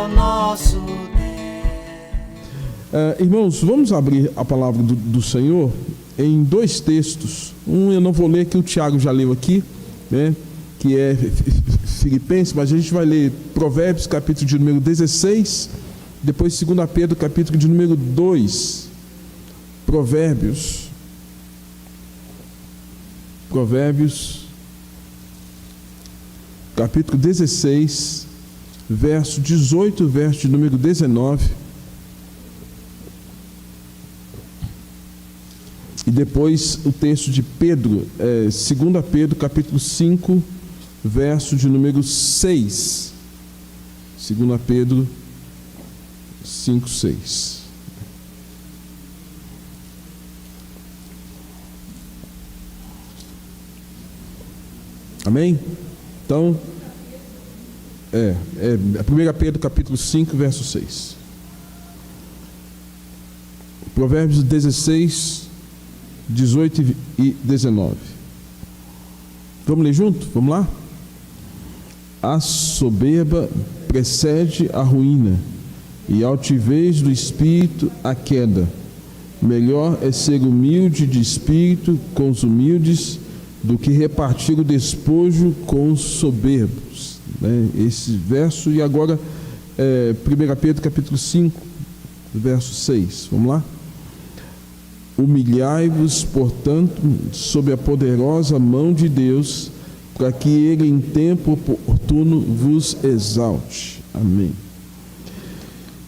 o nosso Deus. Irmãos, vamos abrir a palavra do Senhor em dois textos. Um eu não vou ler, que o Tiago já leu aqui, né, que é Filipenses, mas a gente vai ler Provérbios, capítulo de número 16, depois 2 Pedro, capítulo de número 2. Provérbios, capítulo 16, verso 18, verso de número 19. E depois o texto de Pedro, 2 Pedro, capítulo 5, verso de número 6. 2 Pedro 5, 6. Amém? Então, 1 Pedro capítulo 5, verso 6. Provérbios 16, 18 e 19. Vamos ler junto? Vamos lá? A soberba precede a ruína, e a altivez do espírito a queda. Melhor é ser humilde de espírito com os humildes, do que repartir o despojo com os soberbos, né? Esse verso. E agora 1 Pedro capítulo 5, verso 6, vamos lá? Humilhai-vos, portanto, sob a poderosa mão de Deus, para que Ele em tempo oportuno vos exalte. Amém.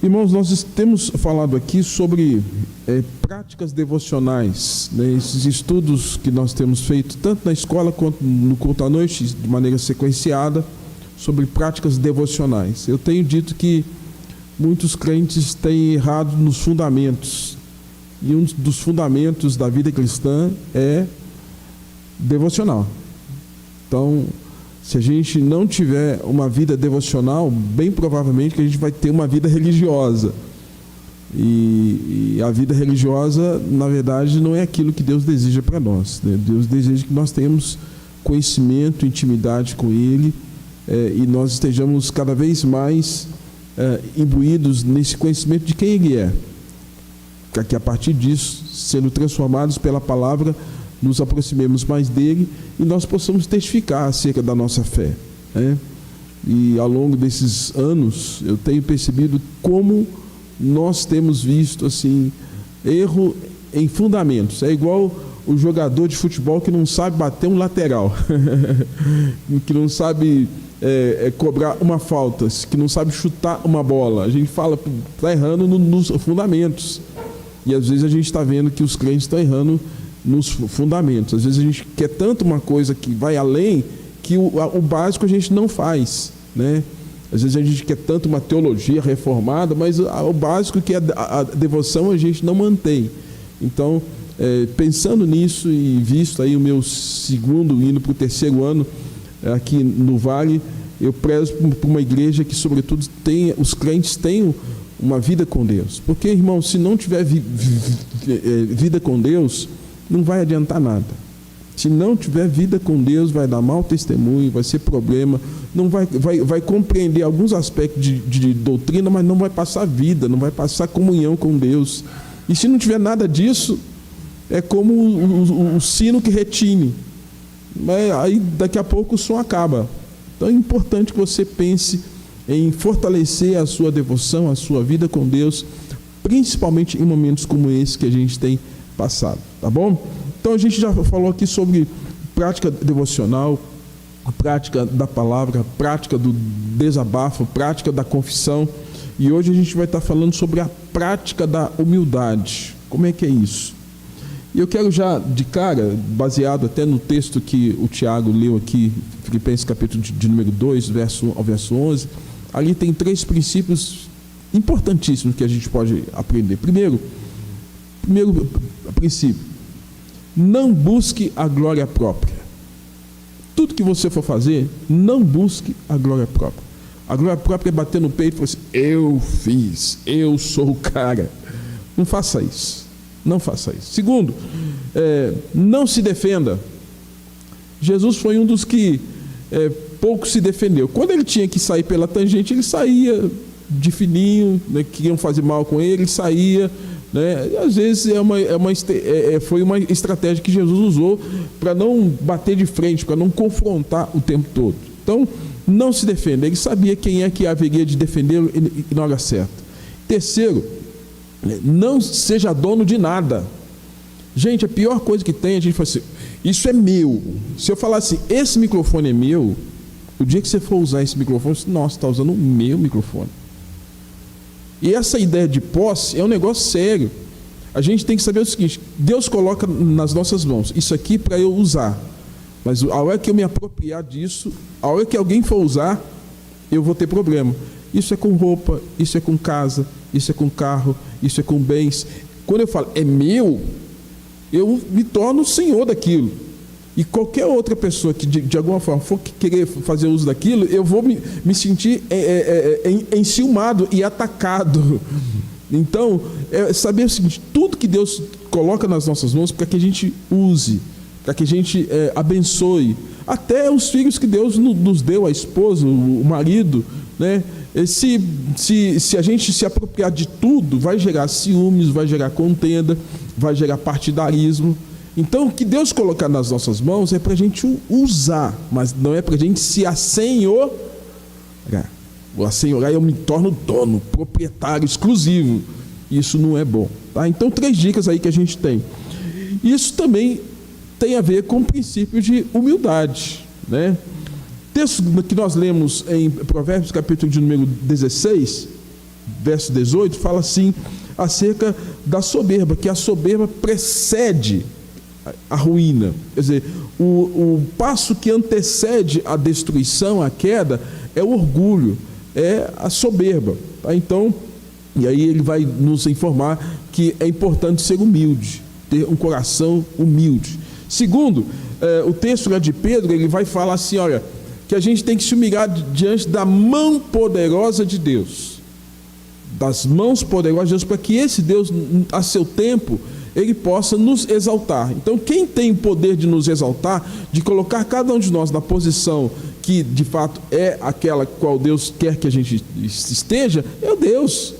Irmãos, nós temos falado aqui sobre práticas devocionais, né? Esses estudos que nós temos feito, tanto na escola quanto no culto à noite, de maneira sequenciada, sobre práticas devocionais. Eu tenho dito que muitos crentes têm errado nos fundamentos, e um dos fundamentos da vida cristã é devocional. Então, se a gente não tiver uma vida devocional, bem provavelmente que a gente vai ter uma vida religiosa. E a vida religiosa, na verdade, não é aquilo que Deus deseja para nós, né? Deus deseja que nós tenhamos conhecimento, intimidade com Ele, e nós estejamos cada vez mais imbuídos nesse conhecimento de quem Ele é, para que a partir disso, sendo transformados pela palavra, nos aproximemos mais dele e nós possamos testificar acerca da nossa fé, né? E ao longo desses anos eu tenho percebido como nós temos visto assim erro em fundamentos. É igual o jogador de futebol que não sabe bater um lateral que não sabe cobrar uma falta, que não sabe chutar uma bola. A gente fala, está errando nos fundamentos, e às vezes a gente está vendo que os crentes estão errando nos fundamentos. Às vezes a gente quer tanto uma coisa que vai além, que o básico a gente não faz, né? Às vezes a gente quer tanto uma teologia reformada, mas o básico, que é a devoção, a gente não mantém. Então, pensando nisso e visto aí o meu segundo, indo para o terceiro ano aqui no Vale, eu prezo por uma igreja que, sobretudo, os crentes tenham uma vida com Deus. Porque, irmão, se não tiver vida com Deus, não vai adiantar nada. Se não tiver vida com Deus, vai dar mau testemunho, vai ser problema, não vai compreender alguns aspectos de doutrina, mas não vai passar vida, não vai passar comunhão com Deus. E se não tiver nada disso, é como o sino que retine. Aí daqui a pouco o som acaba. Então é importante que você pense em fortalecer a sua devoção, a sua vida com Deus, principalmente em momentos como esse que a gente tem passado, tá bom? Então a gente já falou aqui sobre prática devocional, a prática da palavra, a prática do desabafo, a prática da confissão, e hoje a gente vai estar falando sobre a prática da humildade. Como é que é isso? E eu quero já de cara, baseado até no texto que o Tiago leu aqui, Filipenses capítulo de número 2, verso 1 ao verso 11, ali tem 3 princípios importantíssimos que a gente pode aprender. Primeiro princípio: não busque a glória própria. Tudo que você for fazer, não busque a glória própria. A glória própria é bater no peito e falar assim: eu fiz, eu sou o cara. Não faça isso. Não faça isso. Segundo, não se defenda. Jesus foi um dos que pouco se defendeu. Quando ele tinha que sair pela tangente, ele saía de fininho, né, que queriam fazer mal com ele, saía, né? E às vezes foi uma estratégia que Jesus usou para não bater de frente, para não confrontar o tempo todo. Então, não se defenda. Ele sabia quem é que haveria de defendê-lo na hora certa. Terceiro, não seja dono de nada. Gente, a pior coisa que tem, a gente fala assim, isso é meu. Se eu falar assim, esse microfone é meu, o dia que você for usar esse microfone, você, nossa, está usando o meu microfone. E essa ideia de posse é um negócio sério. A gente tem que saber o seguinte: Deus coloca nas nossas mãos isso aqui para eu usar, mas a hora que eu me apropriar disso, a hora que alguém for usar, eu vou ter problema. Isso é com roupa, isso é com casa, isso é com carro, isso é com bens. Quando eu falo é meu, eu me torno o senhor daquilo. E qualquer outra pessoa que de alguma forma for querer fazer uso daquilo, eu vou me sentir enciumado e atacado. Então, saber o seguinte: tudo que Deus coloca nas nossas mãos para que a gente use, para que a gente abençoe, até os filhos que Deus nos deu, a esposa, o marido, né? Se a gente se apropriar de tudo, vai gerar ciúmes, vai gerar contenda, vai gerar partidarismo. Então, o que Deus colocar nas nossas mãos é para a gente usar, mas não é para a gente se assenhorar. O assenhorar, eu me torno dono, proprietário, exclusivo. Isso não é bom. Tá? Então, 3 dicas aí que a gente tem. Isso também tem a ver com o princípio de humildade, né? O texto que nós lemos em Provérbios, capítulo de número 16, verso 18, fala assim, acerca da soberba, que a soberba precede a ruína. Quer dizer, o passo que antecede a destruição, a queda, é o orgulho, é a soberba. Tá? Então, e aí ele vai nos informar que é importante ser humilde, ter um coração humilde. Segundo, o texto lá de Pedro, ele vai falar assim, olha, que a gente tem que se humilhar diante da mão poderosa de Deus, das mãos poderosas de Deus, para que esse Deus, a seu tempo, ele possa nos exaltar. Então, quem tem o poder de nos exaltar, de colocar cada um de nós na posição que, de fato, é aquela qual Deus quer que a gente esteja, é o Deus.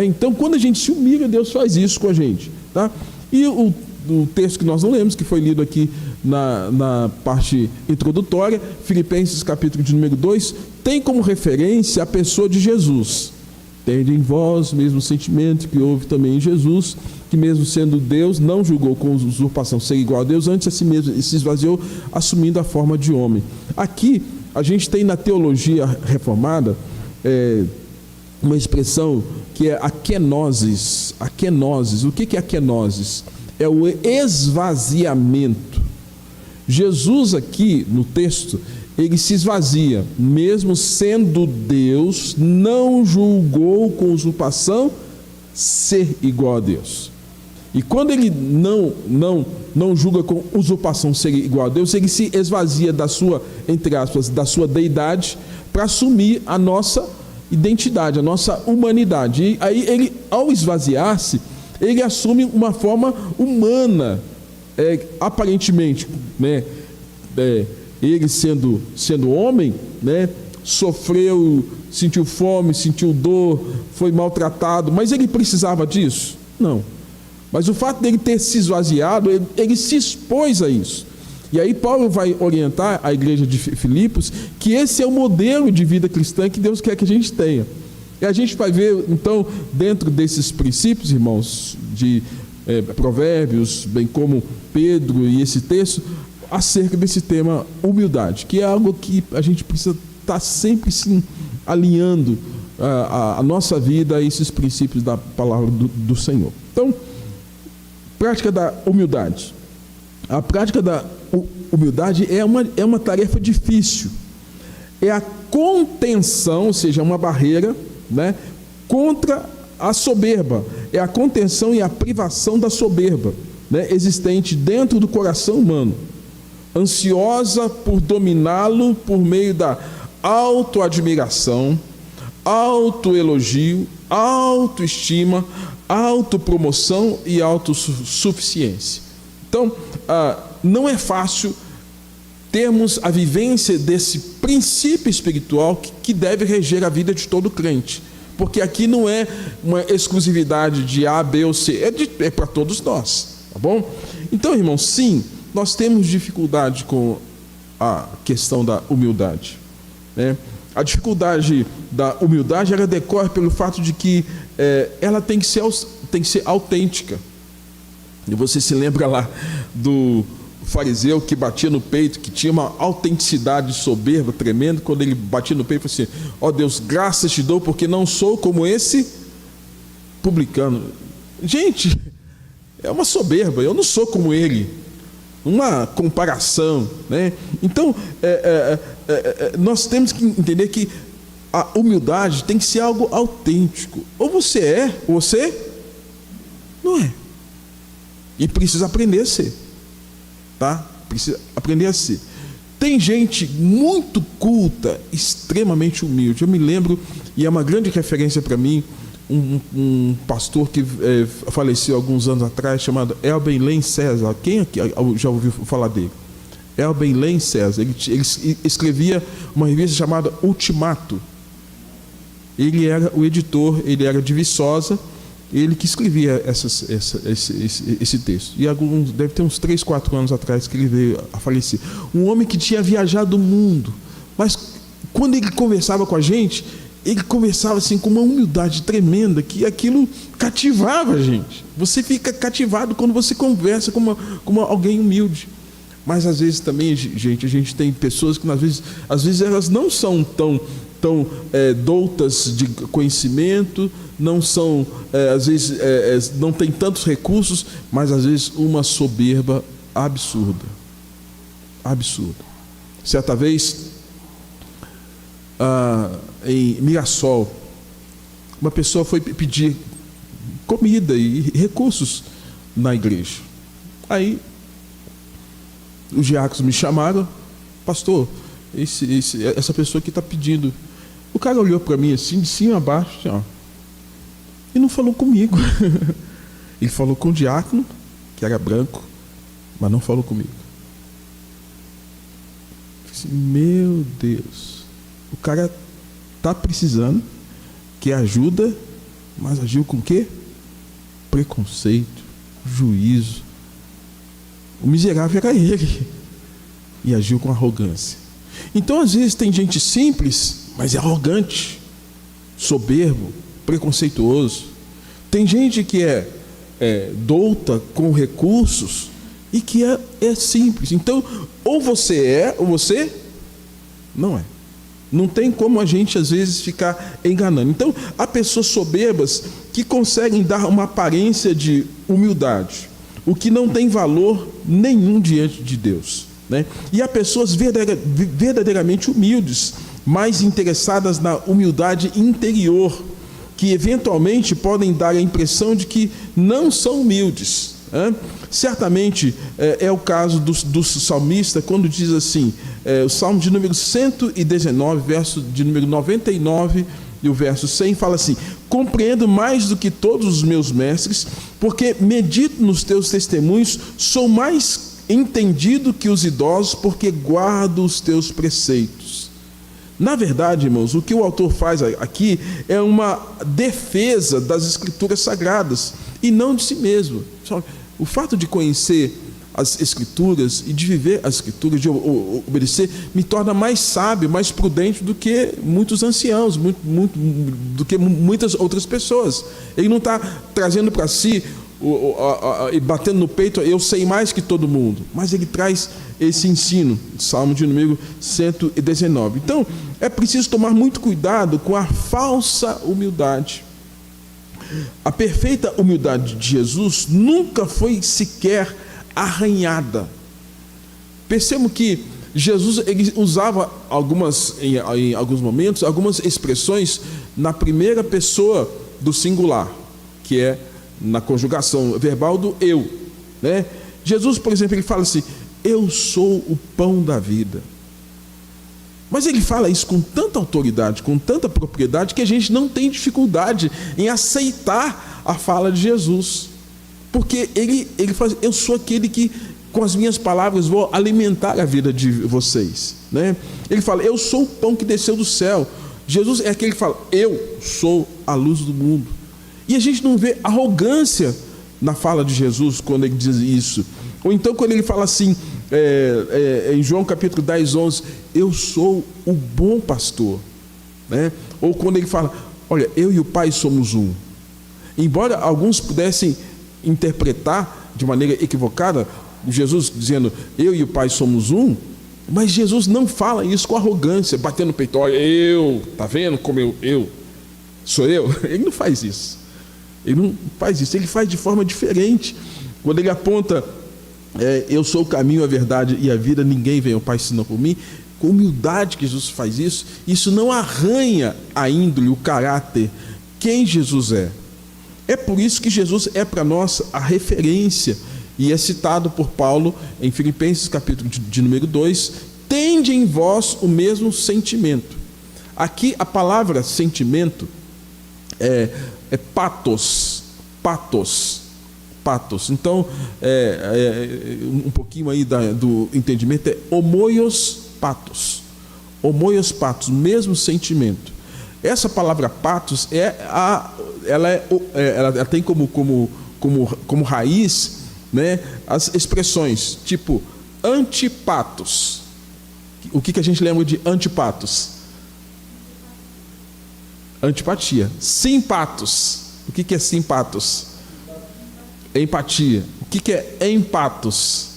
Então, quando a gente se humilha, Deus faz isso com a gente. Tá? E o texto que nós não lemos, que foi lido aqui na parte introdutória, Filipenses capítulo de número 2, tem como referência a pessoa de Jesus. Tende em vós o mesmo sentimento que houve também em Jesus, que mesmo sendo Deus, não julgou com usurpação ser igual a Deus, antes a si mesmo se esvaziou, assumindo a forma de homem. Aqui, a gente tem na teologia reformada uma expressão que é a kenosis. A kenosis. O que é a kenosis? É o esvaziamento. Jesus aqui, no texto, ele se esvazia, mesmo sendo Deus, não julgou com usurpação ser igual a Deus. E quando ele não julga com usurpação ser igual a Deus, ele se esvazia da sua, entre aspas, da sua deidade, para assumir a nossa identidade, a nossa humanidade. E aí ele, ao esvaziar-se, ele assume uma forma humana, aparentemente, né? Ele sendo homem, né? Sofreu, sentiu fome, sentiu dor, foi maltratado, mas ele precisava disso? Não. Mas o fato dele ter se esvaziado, ele se expôs a isso. E aí Paulo vai orientar a igreja de Filipos que esse é o modelo de vida cristã que Deus quer que a gente tenha. E a gente vai ver, então, dentro desses princípios, irmãos, de Provérbios, bem como Pedro e esse texto, acerca desse tema humildade, que é algo que a gente precisa estar sempre se alinhando a nossa vida a esses princípios da palavra do Senhor. Então, prática da humildade. A prática da humildade é uma tarefa difícil. É a contenção, ou seja, uma barreira, né, contra a soberba. É a contenção e a privação da soberba, né, existente dentro do coração humano, ansiosa por dominá-lo por meio da autoadmiração, autoelogio, autoestima, autopromoção e autossuficiência. Então, não é fácil termos a vivência desse princípio espiritual que deve reger a vida de todo crente, porque aqui não é uma exclusividade de A, B ou C, é para todos nós, tá bom? Então, irmãos, sim, nós temos dificuldade com a questão da humildade, né? A dificuldade da humildade, ela decorre pelo fato de que ela tem que ser autêntica. E você se lembra lá do fariseu que batia no peito, que tinha uma autenticidade soberba, tremenda, quando ele batia no peito, falou assim: ó Deus, graças te dou, porque não sou como esse publicano. Gente, é uma soberba, eu não sou como ele. Uma comparação, né? Então, nós temos que entender que a humildade tem que ser algo autêntico. Ou você é, ou você não é. E precisa aprender a ser, tá? Precisa aprender a ser. Tem gente muito culta, extremamente humilde. Eu me lembro, e é uma grande referência para mim, um pastor que faleceu alguns anos atrás, chamado Elben Len César. Quem aqui já ouviu falar dele? Elben Len César. Ele escrevia uma revista chamada Ultimato. Ele era o editor, ele era de Viçosa, ele que escrevia esse texto. E deve ter uns 3, 4 anos atrás que ele veio a falecer. Um homem que tinha viajado o mundo, mas quando ele conversava com a gente, ele conversava assim com uma humildade tremenda, que aquilo cativava a gente. Você fica cativado quando você conversa com alguém humilde. Mas às vezes também, gente, a gente tem pessoas que às vezes elas não são tão doutas de conhecimento, não são, às vezes não tem tantos recursos, mas às vezes uma soberba absurda. Certa vez, em Mirassol, uma pessoa foi pedir comida e recursos na igreja. Aí os diáconos me chamaram: pastor, essa pessoa que está pedindo. O cara olhou para mim assim, de cima a baixo, assim, ó, e não falou comigo. Ele falou com o diácono, que era branco, mas não falou comigo. Eu disse: meu Deus, o cara está precisando, quer ajuda, mas agiu com o quê? Preconceito, juízo. O miserável era ele, e agiu com arrogância. Então, às vezes, tem gente simples, mas é arrogante, soberbo, preconceituoso. Tem gente que é douta, com recursos, e que é simples. Então, ou você é, ou você não é. Não tem como a gente, às vezes, ficar enganando. Então, há pessoas soberbas que conseguem dar uma aparência de humildade, o que não tem valor nenhum diante de Deus, né? E há pessoas verdadeiramente humildes, mais interessadas na humildade interior, que eventualmente podem dar a impressão de que não são humildes, né? Certamente é o caso do salmista, quando diz assim, o Salmo de número 119, verso de número 99 e o verso 100, fala assim: compreendo mais do que todos os meus mestres, porque medito nos teus testemunhos, sou mais entendido que os idosos, porque guardo os teus preceitos. Na verdade, irmãos, o que o autor faz aqui é uma defesa das Escrituras Sagradas, e não de si mesmo. O fato de conhecer as Escrituras e de viver as Escrituras, de obedecer, me torna mais sábio, mais prudente do que muitos anciãos, do que muitas outras pessoas. Ele não está trazendo para si e batendo no peito: eu sei mais que todo mundo, mas ele traz esse ensino. Salmo de número 119. Então, é preciso tomar muito cuidado com a falsa humildade. A perfeita humildade de Jesus nunca foi sequer arranhada. Percebo que Jesus ele usava em alguns momentos, algumas expressões na primeira pessoa do singular, que é na conjugação verbal do eu, né? Jesus, por exemplo, ele fala assim: eu sou o pão da vida. Mas ele fala isso com tanta autoridade, com tanta propriedade, que a gente não tem dificuldade em aceitar a fala de Jesus. Porque ele fala: eu sou aquele que, com as minhas palavras, vou alimentar a vida de vocês, né? Ele fala: eu sou o pão que desceu do céu. Jesus é aquele que fala: eu sou a luz do mundo. E a gente não vê arrogância na fala de Jesus quando ele diz isso. Ou então quando ele fala assim, em João capítulo 10, 11, eu sou o bom pastor, né? Ou quando ele fala, olha, eu e o Pai somos um. Embora alguns pudessem interpretar de maneira equivocada, Jesus dizendo, eu e o Pai somos um, mas Jesus não fala isso com arrogância, batendo no peito, olha, tá vendo como eu sou eu? Ele não faz isso. Ele não faz isso, ele faz de forma diferente. Quando ele aponta, eu sou o caminho, a verdade e a vida, ninguém vem ao Pai senão por mim, com humildade que Jesus faz isso, isso não arranha a índole, o caráter, quem Jesus é. É por isso que Jesus é para nós a referência, e é citado por Paulo em Filipenses capítulo de número 2, tende em vós o mesmo sentimento. Aqui a palavra sentimento é patos. Então, um pouquinho aí do entendimento é homoios patos, mesmo sentimento. Essa palavra patos ela tem como raiz, né, as expressões tipo antipatos. O que a gente lembra de antipatos? Antipatia. Simpatos. O que é simpatos? Empatia. O que é empatos?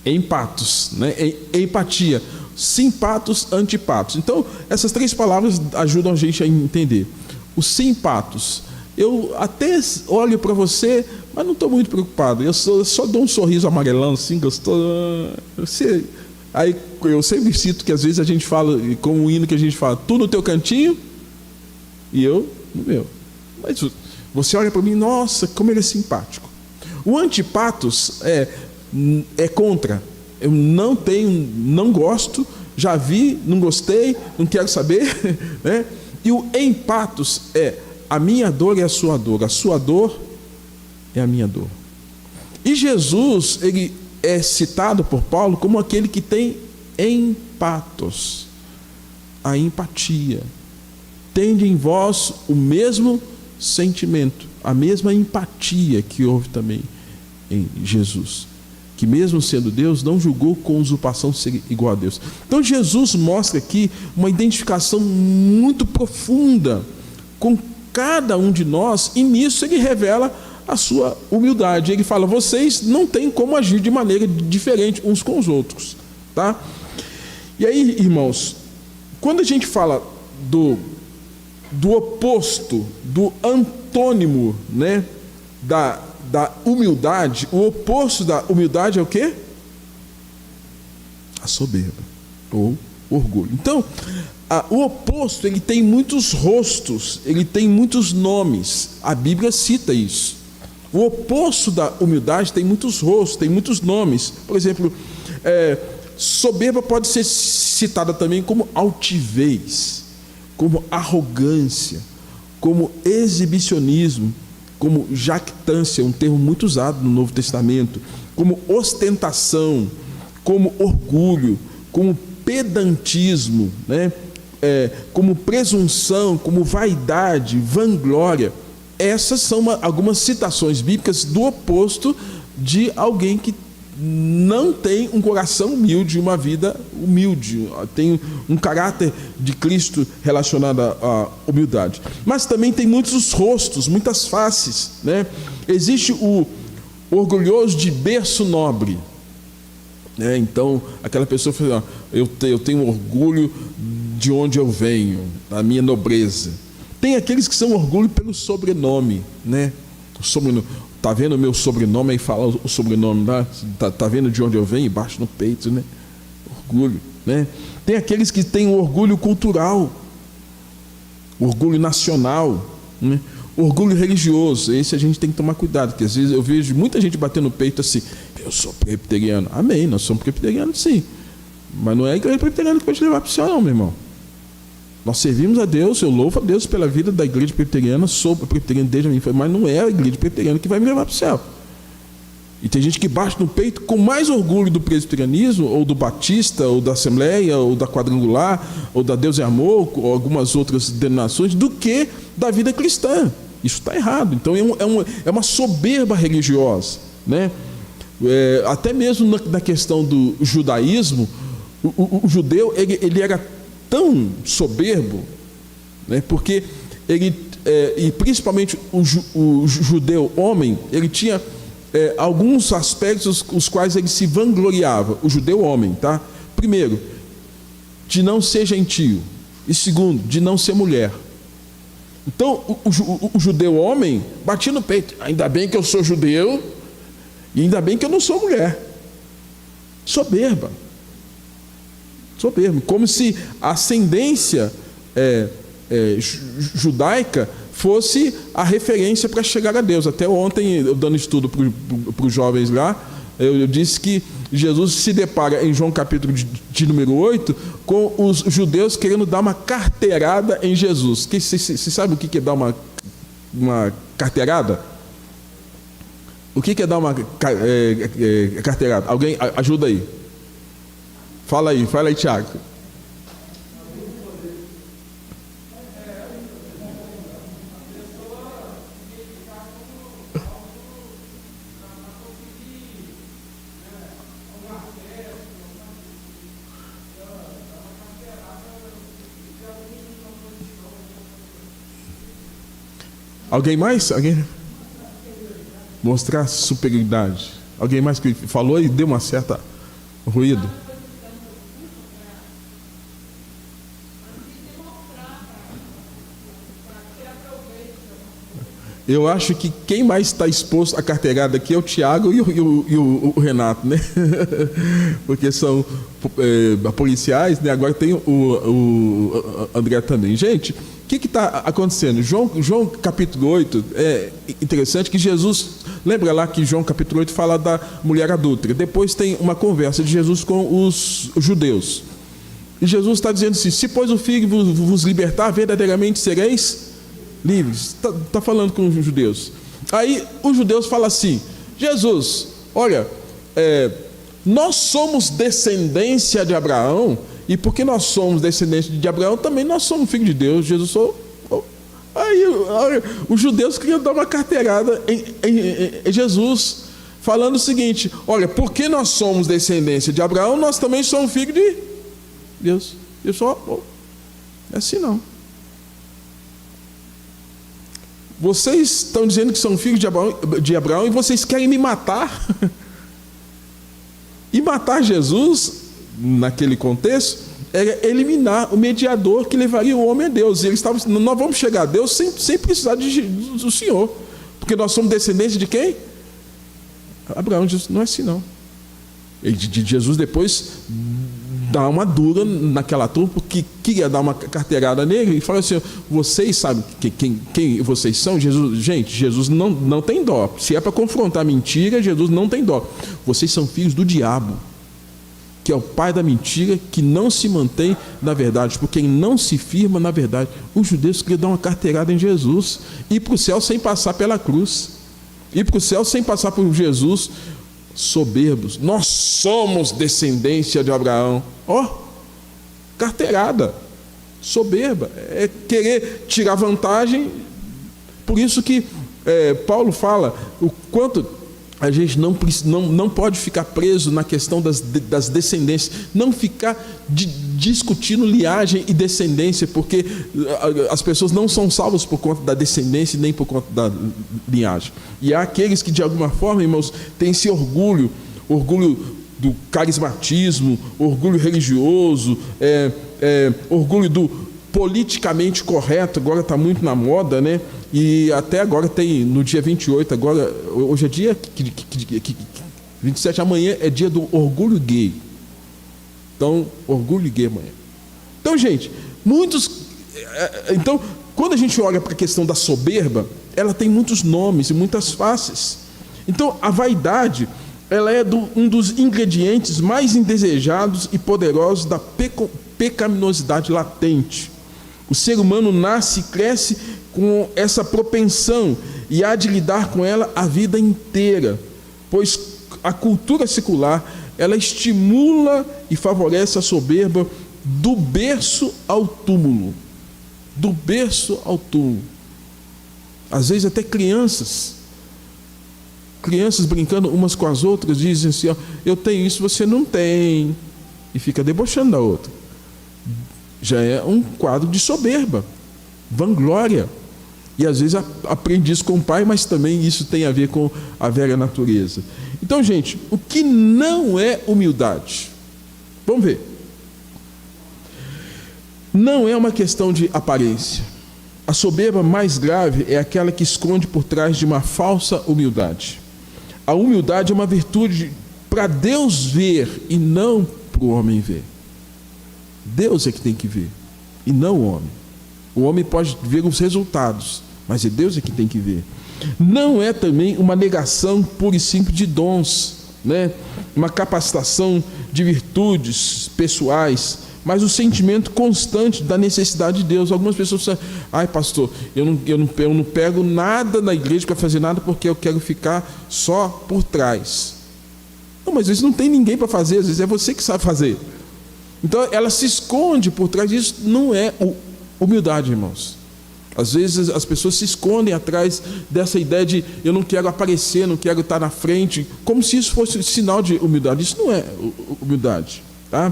Empatos, né? Empatia. Simpatos, antipatos. Então, essas três palavras ajudam a gente a entender. Os simpatos. Eu até olho para você, mas não estou muito preocupado. Eu só dou um sorriso amarelão, assim, gostoso. Aí eu sempre cito que às vezes a gente fala, como um hino que a gente fala, tu no teu cantinho e eu no meu. Mas você olha para mim, nossa, como ele é simpático. O antipatos é contra. Eu não gosto, já vi, não gostei, não quero saber, né? E o empatos a minha dor é a sua dor é a minha dor. E Jesus, ele é citado por Paulo como aquele que tem empatos, a empatia. Tende em vós o mesmo sentimento, a mesma empatia que houve também em Jesus, que mesmo sendo Deus, não julgou com usurpação ser igual a Deus. Então Jesus mostra aqui uma identificação muito profunda com cada um de nós, e nisso ele revela a sua humildade. Ele fala, vocês não têm como agir de maneira diferente uns com os outros, tá? E aí, irmãos, quando a gente fala do oposto, do antônimo, né, da humildade, o oposto da humildade é o quê? A soberba, ou orgulho. Então, o oposto, ele tem muitos rostos, ele tem muitos nomes, a Bíblia cita isso. O oposto da humildade tem muitos rostos, tem muitos nomes. Por exemplo, soberba pode ser citada também como altivez, como arrogância, como exibicionismo, como jactância, um termo muito usado no Novo Testamento, como ostentação, como orgulho, como pedantismo, né? Como presunção, como vaidade, vanglória. Essas são algumas citações bíblicas do oposto de alguém que não tem um coração humilde, uma vida humilde, tem um caráter de Cristo relacionado à humildade. Mas também tem muitos rostos, muitas faces, né? Existe o orgulhoso de berço nobre, né? Então aquela pessoa fala, eu tenho orgulho de onde eu venho, da minha nobreza. Tem aqueles que são orgulho pelo sobrenome, né? O sobrenome. Tá vendo o meu sobrenome? Aí fala o sobrenome lá. Tá vendo de onde eu venho? Embaixo no peito, né? Orgulho, né? Tem aqueles que têm o orgulho cultural, orgulho nacional, né? Orgulho religioso. Esse a gente tem que tomar cuidado, porque às vezes eu vejo muita gente batendo no peito assim, eu sou presbiteriano. Amém, nós somos presbiterianos sim. Mas não é a igreja presbiteriana que vai te levar para o céu, não, meu irmão. Nós servimos a Deus, eu louvo a Deus pela vida da igreja presbiteriana, sou presbiteriano desde a minha infância, mas não é a igreja presbiteriana que vai me levar para o céu. E tem gente que bate no peito com mais orgulho do presbiterianismo, ou do batista, ou da Assembleia, ou da Quadrangular, ou da Deus é Amor, ou algumas outras denominações, do que da vida cristã. Isso está errado. Então é uma soberba religiosa, né? Até mesmo na questão do judaísmo, o judeu ele era tão soberbo, né? Porque ele, e principalmente o judeu homem, ele tinha alguns aspectos os quais ele se vangloriava, o judeu homem, tá? Primeiro, de não ser gentio, e segundo, de não ser mulher. Então o judeu homem batia no peito: ainda bem que eu sou judeu e ainda bem que eu não sou mulher. Soberba, como se a ascendência judaica fosse a referência para chegar a Deus. Até ontem, eu dando estudo para os jovens lá, eu disse que Jesus se depara em João capítulo de número 8 com os judeus querendo dar uma carteirada em Jesus. Você sabe o que é dar uma carteirada? O que é dar uma carteirada? Alguém ajuda aí. Fala aí, Tiago. Alguém mais? Alguém? Mostrar superioridade. Alguém mais que falou e deu uma certa ruído? Eu acho que quem mais está exposto à carteirada aqui é o Tiago e o Renato, né? Porque são policiais, né? Agora tem o André também. Gente, o que está acontecendo? João capítulo 8, é interessante que Jesus, lembra lá que João capítulo 8 fala da mulher adúltera. Depois tem uma conversa de Jesus com os judeus. E Jesus está dizendo assim: se pois o Filho vos libertar, verdadeiramente sereis livres. Está falando com os judeus. Aí os judeus falam assim: Jesus, olha, nós somos descendência de Abraão, e porque nós somos descendência de Abraão, também nós somos filhos de Deus. Jesus sou. Aí olha, os judeus queriam dar uma carteirada em Jesus, falando o seguinte: olha, porque nós somos descendência de Abraão, nós também somos filhos de Deus. Eu só, é assim não. Vocês estão dizendo que são filhos de Abraão e vocês querem me matar. E matar Jesus, naquele contexto, era eliminar o mediador que levaria o homem a Deus. E eles estavam dizendo: nós vamos chegar a Deus sem precisar do Senhor, porque nós somos descendentes de quem? Abraão. Jesus, não é assim não. E Jesus depois dá uma dura naquela turma, porque queria dar uma carteirada nele, e fala assim: vocês sabem quem vocês são? Jesus não tem dó. Se é para confrontar a mentira, Jesus não tem dó. Vocês são filhos do diabo, que é o pai da mentira, que não se mantém na verdade, porque quem não se firma na verdade. Os judeus queriam dar uma carteirada em Jesus, ir para o céu sem passar pela cruz, ir para o céu sem passar por Jesus. Soberbos. Nós somos descendência de Abraão. Carteirada, soberba, é querer tirar vantagem. Por isso que Paulo fala o quanto a gente não pode ficar preso na questão das descendências, não ficar discutindo linhagem e descendência, porque as pessoas não são salvas por conta da descendência nem por conta da linhagem. E há aqueles que de alguma forma, irmãos, têm esse orgulho do carismatismo, orgulho religioso, orgulho do politicamente correto. Agora está muito na moda, né? E até agora tem, no dia 28, agora, hoje é dia 27, amanhã é dia do orgulho gay. Então, orgulho gay amanhã. Então, gente, então, quando a gente olha para a questão da soberba, ela tem muitos nomes e muitas faces. Então, a vaidade, ela é um dos ingredientes mais indesejados e poderosos da pecaminosidade latente. O ser humano nasce e cresce com essa propensão e há de lidar com ela a vida inteira, pois a cultura secular, ela estimula e favorece a soberba do berço ao túmulo. Do berço ao túmulo. Às vezes até crianças brincando umas com as outras, dizem assim, ó, eu tenho isso, você não tem. E fica debochando da outra. Já é um quadro de soberba, vanglória. E às vezes aprende isso com o pai, mas também isso tem a ver com a velha natureza. Então, gente, o que não é humildade? Vamos ver. Não é uma questão de aparência. A soberba mais grave é aquela que esconde por trás de uma falsa humildade. A humildade é uma virtude para Deus ver e não para o homem ver. Deus é que tem que ver e não o homem. O homem pode ver os resultados, mas é Deus é que tem que ver. Não é também uma negação pura e simples de dons, né? Uma capacitação de virtudes pessoais, mas o sentimento constante da necessidade de Deus. Algumas pessoas dizem, ai pastor, eu não pego nada na igreja para fazer nada porque eu quero ficar só por trás. Não, mas às vezes não tem ninguém para fazer, às vezes é você que sabe fazer. Então ela se esconde por trás disso. Não é humildade, irmãos. Às vezes as pessoas se escondem atrás dessa ideia de eu não quero aparecer, não quero estar na frente, como se isso fosse sinal de humildade. Isso não é humildade, tá?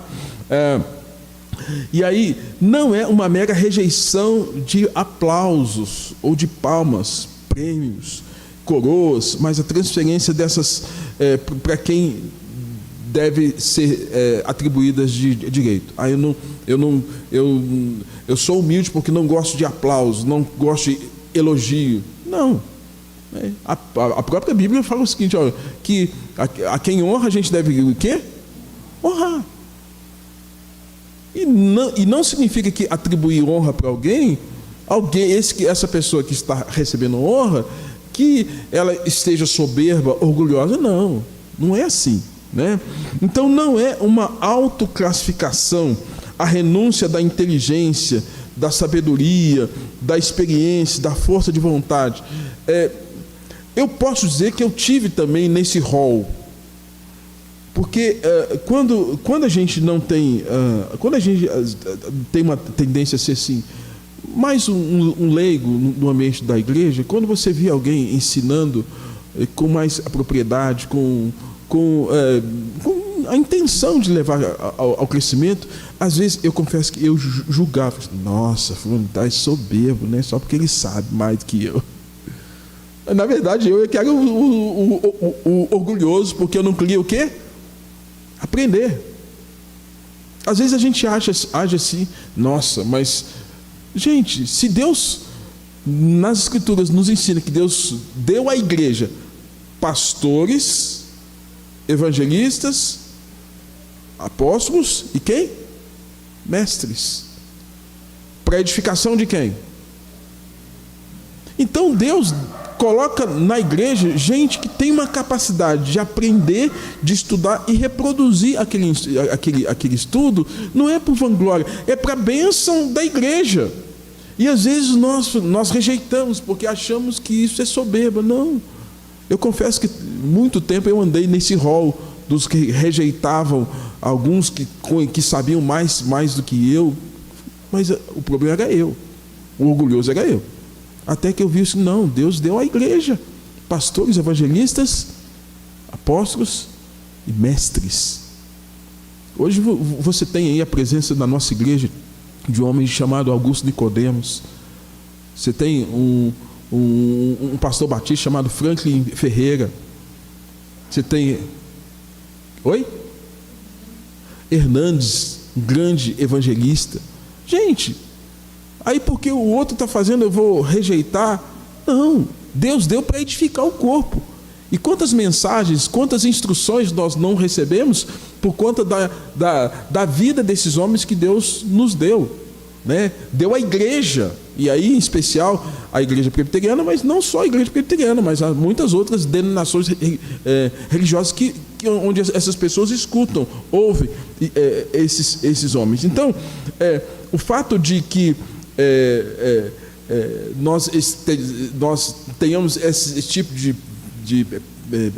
E aí não é uma mera rejeição de aplausos ou de palmas, prêmios, coroas, mas a transferência dessas para quem deve ser atribuídas de direito. Aí eu sou humilde porque não gosto de aplauso, não gosto de elogio. Não. A própria Bíblia fala o seguinte, ó, que a quem honra a gente deve o quê? Honrar. E não significa que atribuir honra para alguém, essa pessoa que está recebendo honra, que ela esteja soberba, orgulhosa. Não é assim, né? Então não é uma autoclassificação, a renúncia da inteligência, da sabedoria, da experiência, da força de vontade. Eu posso dizer que eu tive também nesse rol. Porque quando a gente não tem, quando a gente tem uma tendência a ser assim, mais um leigo no ambiente da igreja, quando você vê alguém ensinando com mais propriedade, com a intenção de levar ao crescimento, às vezes eu confesso que eu julgava, nossa, fulano está soberbo, né? Só porque ele sabe mais do que eu. Na verdade, eu que era o orgulhoso, porque eu não queria o quê? Aprender. Às vezes a gente age assim, nossa, mas, gente, se Deus, nas Escrituras, nos ensina que Deus deu à igreja pastores, evangelistas, apóstolos e quem? Mestres. Para edificação de quem? Então Deus coloca na igreja gente que tem uma capacidade de aprender, de estudar e reproduzir aquele estudo. Não é por vanglória, é para a bênção da igreja. E às vezes nós rejeitamos porque achamos que isso é soberba. Não. Eu confesso que muito tempo eu andei nesse rol dos que rejeitavam alguns que sabiam mais do que eu, mas o problema era eu, o orgulhoso era eu. Até que eu vi isso, não, Deus deu à igreja pastores, evangelistas, apóstolos e mestres. Hoje você tem aí a presença na nossa igreja de um homem chamado Augusto Nicodemos. Você tem um pastor batista chamado Franklin Ferreira. Você tem Hernandes, um grande evangelista. Gente, aí porque o outro está fazendo eu vou rejeitar? Não, Deus deu para edificar o corpo. E quantas mensagens, quantas instruções nós não recebemos por conta da vida desses homens que Deus nos deu, né? Deu à igreja, e aí em especial a igreja presbiteriana, mas não só a igreja presbiteriana, mas há muitas outras denominações religiosas onde essas pessoas escutam, ouvem esses homens. Então, o fato de que nós tenhamos esse tipo de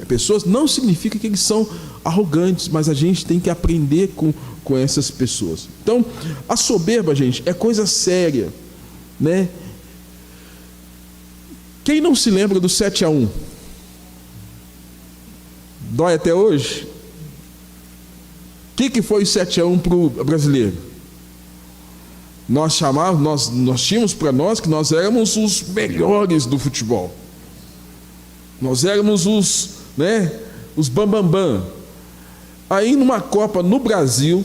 pessoas, não significa que eles são arrogantes, mas a gente tem que aprender com essas pessoas. Então, a soberba, gente, é coisa séria, né? Quem não se lembra do 7-1? Dói até hoje? O que foi o 7-1 para o brasileiro? Nós tínhamos para nós que nós éramos os melhores do futebol. Nós éramos os bambambam. Aí numa Copa no Brasil,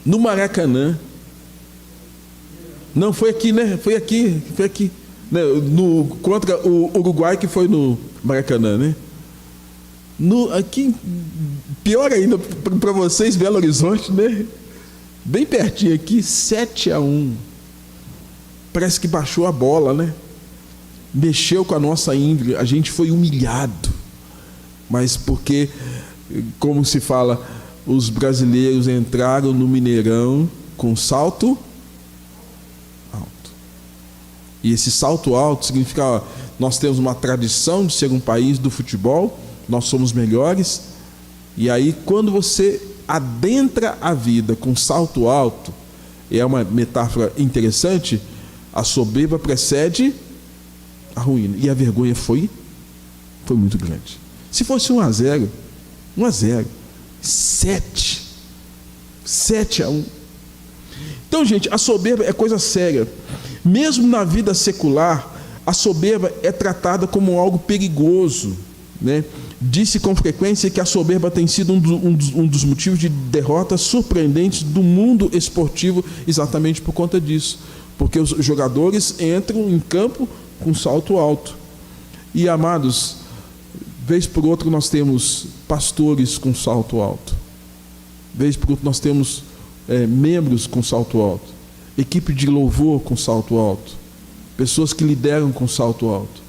no Maracanã, não foi aqui, né? Foi aqui, né? Contra o Uruguai, que foi no Maracanã, né? Aqui, pior ainda para vocês, Belo Horizonte, né? Bem pertinho aqui, 7-1. Parece que baixou a bola, né? Mexeu com a nossa índole, a gente foi humilhado. Mas porque, como se fala, os brasileiros entraram no Mineirão com salto alto. E esse salto alto significa, nós temos uma tradição de ser um país do futebol, nós somos melhores, e aí quando você adentra a vida com salto alto, é uma metáfora interessante, a soberba precede a ruína, e a vergonha foi muito grande. Se fosse 1-0, 7-1. Então, gente, a soberba é coisa séria. Mesmo na vida secular, a soberba é tratada como algo perigoso, né? Disse com frequência que a soberba tem sido um dos motivos de derrotas surpreendentes do mundo esportivo, exatamente por conta disso, porque os jogadores entram em campo com salto alto. E, amados, vez por outra nós temos pastores com salto alto, vez por outra nós temos membros com salto alto, equipe de louvor com salto alto, pessoas que lideram com salto alto.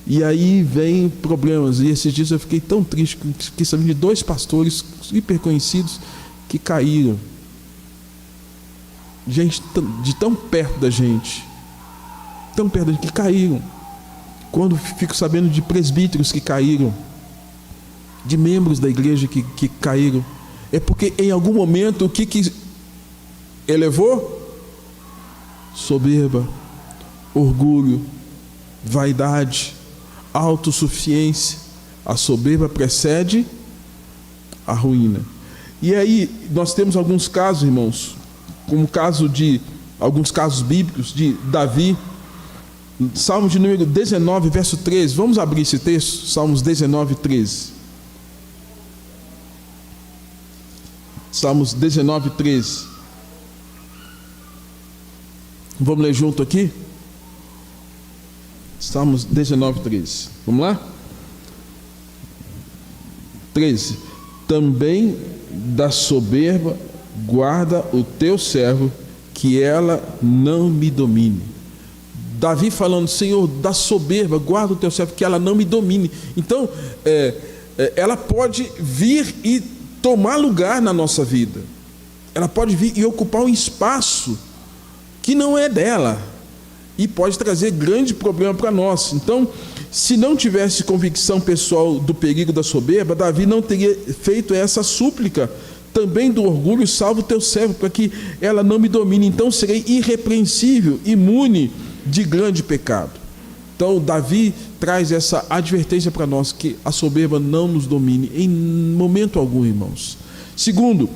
E aí vem problemas, e esses dias eu fiquei tão triste, fiquei sabendo de 2 pastores hiper conhecidos que caíram. Gente de tão perto da gente, que caíram. Quando fico sabendo de presbíteros que caíram, de membros da igreja que caíram, é porque em algum momento o que elevou? Soberba, orgulho, vaidade, autossuficiência. A soberba precede a ruína. E aí nós temos alguns casos, irmãos, como alguns casos bíblicos de Davi. Salmo de número 19, verso 13. Vamos abrir esse texto, Salmos 19, 13. Salmos 19, 13. Vamos ler junto aqui? Salmos 19, 13. Vamos lá? 13. Também da soberba guarda o teu servo, que ela não me domine. Davi falando, Senhor, da soberba guarda o teu servo, que ela não me domine. Então, ela pode vir e tomar lugar na nossa vida. Ela pode vir e ocupar um espaço que não é dela, e pode trazer grande problema para nós. Então, se não tivesse convicção pessoal do perigo da soberba, Davi não teria feito essa súplica também do orgulho: salva o teu servo, para que ela não me domine. Então serei irrepreensível, imune de grande pecado. Então Davi traz essa advertência para nós, que a soberba não nos domine em momento algum, irmãos. Segundo,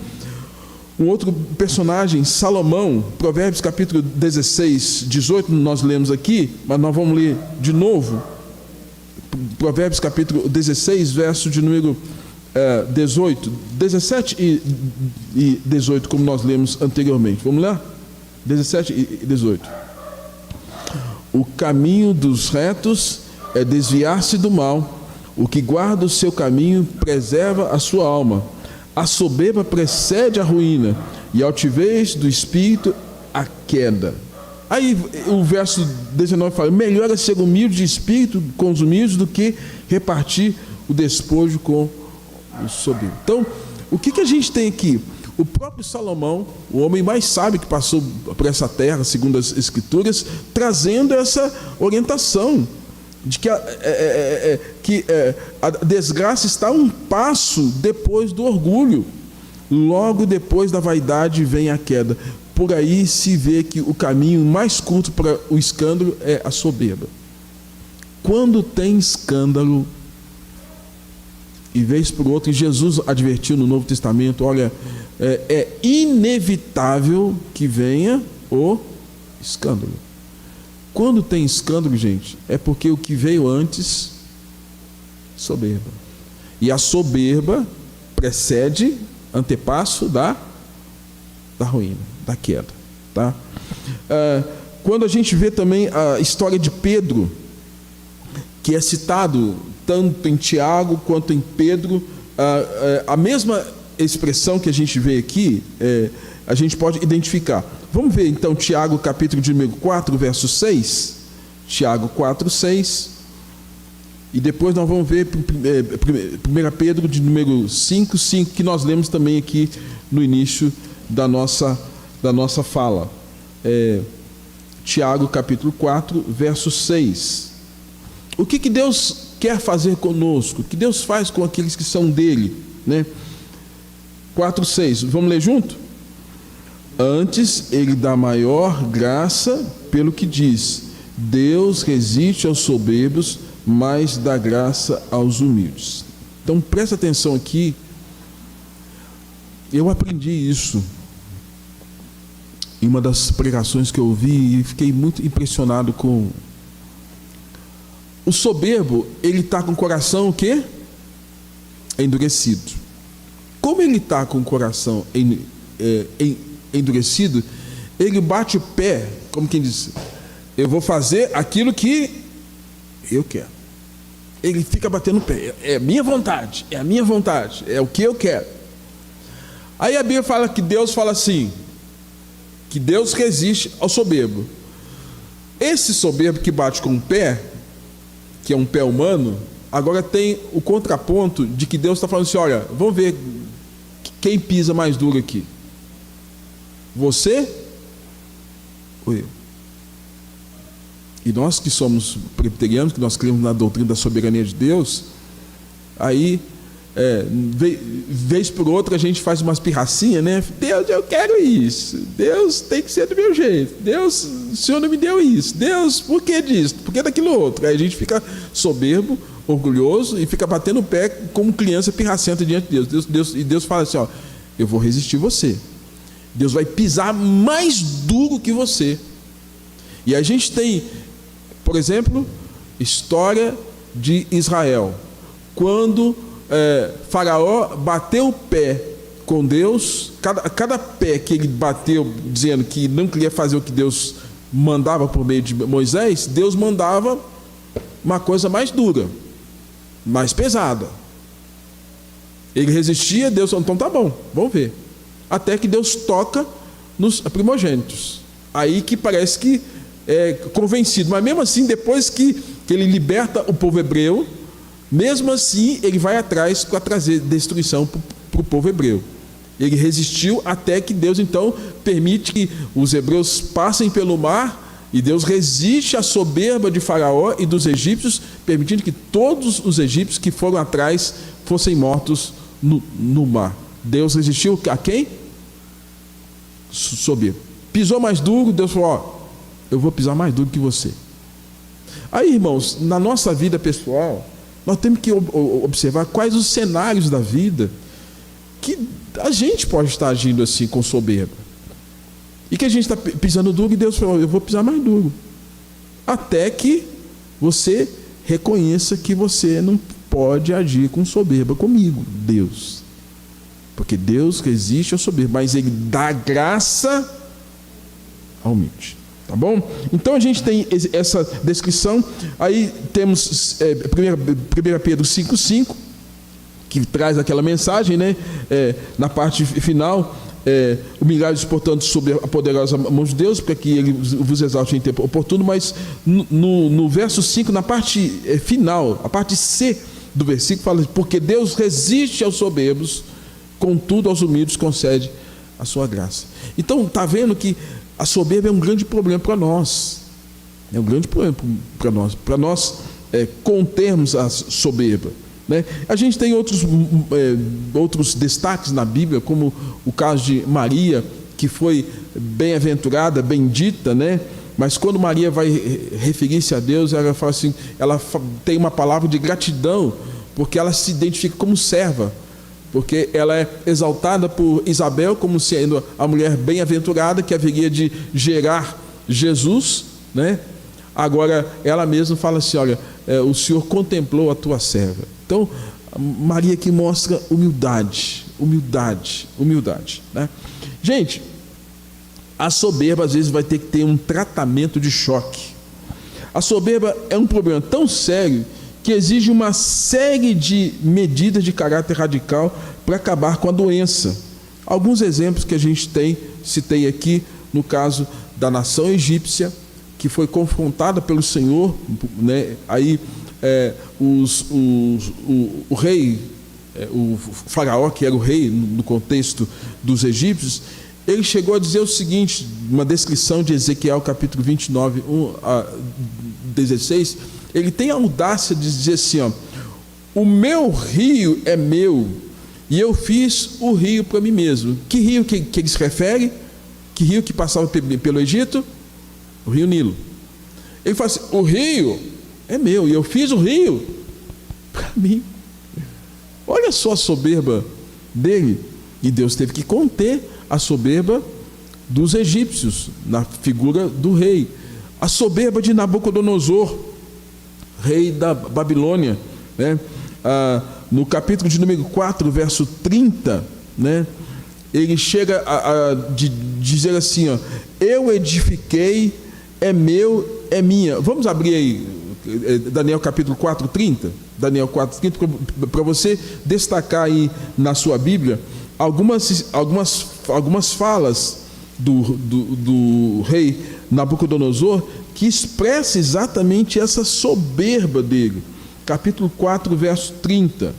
um outro personagem, Salomão, Provérbios capítulo 16, 18, nós lemos aqui, mas nós vamos ler de novo. Provérbios capítulo 16, verso de número 18, 17 e 18, como nós lemos anteriormente. Vamos lá? 17 e 18. O caminho dos retos é desviar-se do mal. O que guarda o seu caminho preserva a sua alma. A soberba precede a ruína, e a altivez do espírito a queda. Aí o verso 19 fala: melhor é ser humilde de espírito com os humildes do que repartir o despojo com os soberbos. Então, o que a gente tem aqui? O próprio Salomão, o homem mais sábio que passou por essa terra, segundo as Escrituras, trazendo essa orientação. de que a desgraça está um passo depois do orgulho. Logo depois da vaidade vem a queda. Por aí se vê que o caminho mais curto para o escândalo é a soberba. Quando tem escândalo, e vez por outra, e Jesus advertiu no Novo Testamento, olha, é inevitável que venha o escândalo. Quando tem escândalo, gente, é porque o que veio antes, soberba. E a soberba precede, antepasso da ruína, da queda. Tá? Quando a gente vê também a história de Pedro, que é citado tanto em Tiago quanto em Pedro, a mesma expressão que a gente vê aqui, a gente pode identificar. Vamos ver então Tiago capítulo de número 4, verso 6. Tiago 4, 6. E depois nós vamos ver 1 Pedro de número 5, 5, que nós lemos também aqui no início da nossa fala. Tiago capítulo 4, verso 6. O que Deus quer fazer conosco? O que Deus faz com aqueles que são dele? Né? 4, 6. Vamos ler junto? Antes ele dá maior graça, pelo que diz: Deus resiste aos soberbos, mas dá graça aos humildes. Então presta atenção aqui. Eu aprendi isso em uma das pregações que eu ouvi e fiquei muito impressionado com. O soberbo, ele está com o coração o quê? Endurecido. Como ele está com o coração endurecido, ele bate o pé, como quem diz: eu vou fazer aquilo que eu quero. Ele fica batendo o pé: é a minha vontade, é a minha vontade, é o que eu quero. Aí a Bíblia fala que Deus fala assim, que Deus resiste ao soberbo. Esse soberbo que bate com o pé, que é um pé humano, agora tem o contraponto de que Deus está falando assim: olha, vamos ver quem pisa mais duro aqui, você ou eu? E nós que somos presbiterianos, que nós cremos na doutrina da soberania de Deus, aí vez por outra a gente faz umas pirracinhas, né? Deus, eu quero isso, Deus tem que ser do meu jeito, Deus, o Senhor não me deu isso, Deus, por que disso, por que daquilo outro? Aí a gente fica soberbo, orgulhoso e fica batendo o pé como criança pirracenta diante de Deus. E Deus fala assim: ó, eu vou resistir você, Deus vai pisar mais duro que você. E a gente tem, por exemplo, história de Israel, quando Faraó bateu o pé com Deus, cada pé que ele bateu dizendo que não queria fazer o que Deus mandava por meio de Moisés, Deus mandava uma coisa mais dura, mais pesada. Ele resistia, Deus falou: então tá bom, vamos ver. Até que Deus toca nos primogênitos. Aí que parece que é convencido, mas mesmo assim, depois que ele liberta o povo hebreu, mesmo assim ele vai atrás para trazer destruição para o povo hebreu. Ele resistiu até que Deus então permite que os hebreus passem pelo mar, e Deus resiste à soberba de Faraó e dos egípcios, permitindo que todos os egípcios que foram atrás fossem mortos no mar. Deus resistiu a quem? Soberbo. Pisou mais duro, Deus falou: ó, eu vou pisar mais duro que você. Aí, irmãos, na nossa vida pessoal, nós temos que observar quais os cenários da vida que a gente pode estar agindo assim com soberba. E que a gente está pisando duro, e Deus falou: eu vou pisar mais duro. Até que você reconheça que você não pode agir com soberba comigo, Deus. Porque Deus resiste ao soberbo, mas Ele dá graça ao humilde. Tá bom? Então a gente tem essa descrição. Aí temos 1 Pedro 5,5, que traz aquela mensagem, né? Na parte final, humilhai-vos, portanto, sobre a poderosa mão de Deus, para que Ele vos exalte em tempo oportuno. Mas no verso 5, na parte final, a parte C do versículo, fala: porque Deus resiste aos soberbos, contudo aos humildes concede a sua graça. Então está vendo que a soberba é um grande problema para nós. É um grande problema para nós. Para nós contermos a soberba, né? A gente tem outros destaques na Bíblia, como o caso de Maria, que foi bem-aventurada, bendita, né? Mas quando Maria vai referir-se a Deus, ela fala assim, ela tem uma palavra de gratidão, porque ela se identifica como serva, porque ela é exaltada por Isabel como sendo a mulher bem-aventurada que haveria de gerar Jesus, né? Agora ela mesma fala assim, olha, o Senhor contemplou a tua serva. Então Maria que mostra humildade, né? Gente, a soberba às vezes vai ter que ter um tratamento de choque. A soberba é um problema tão sério que exige uma série de medidas de caráter radical para acabar com a doença. Alguns exemplos que a gente citei aqui, no caso da nação egípcia, que foi confrontada pelo Senhor, né? Aí o rei, o faraó, que era o rei no contexto dos egípcios, ele chegou a dizer o seguinte, uma descrição de Ezequiel capítulo 29, 1 a 16, ele tem a audácia de dizer assim, ó, o meu rio é meu, e eu fiz o rio para mim mesmo. Que rio que ele se refere? Que rio que passava pelo Egito? O rio Nilo. Ele fala assim, o rio é meu, e eu fiz o rio para mim. Olha só a soberba dele. E Deus teve que conter a soberba dos egípcios, na figura do rei. A soberba de Nabucodonosor, rei da Babilônia, né? No capítulo de número 4, verso 30, né? Ele chega a dizer assim, ó, eu edifiquei, é meu, é minha. Vamos abrir aí Daniel capítulo 4, 30? Daniel 4, 30, para você destacar aí na sua Bíblia algumas falas do rei Nabucodonosor que expressa exatamente essa soberba dele. Capítulo 4, verso 30.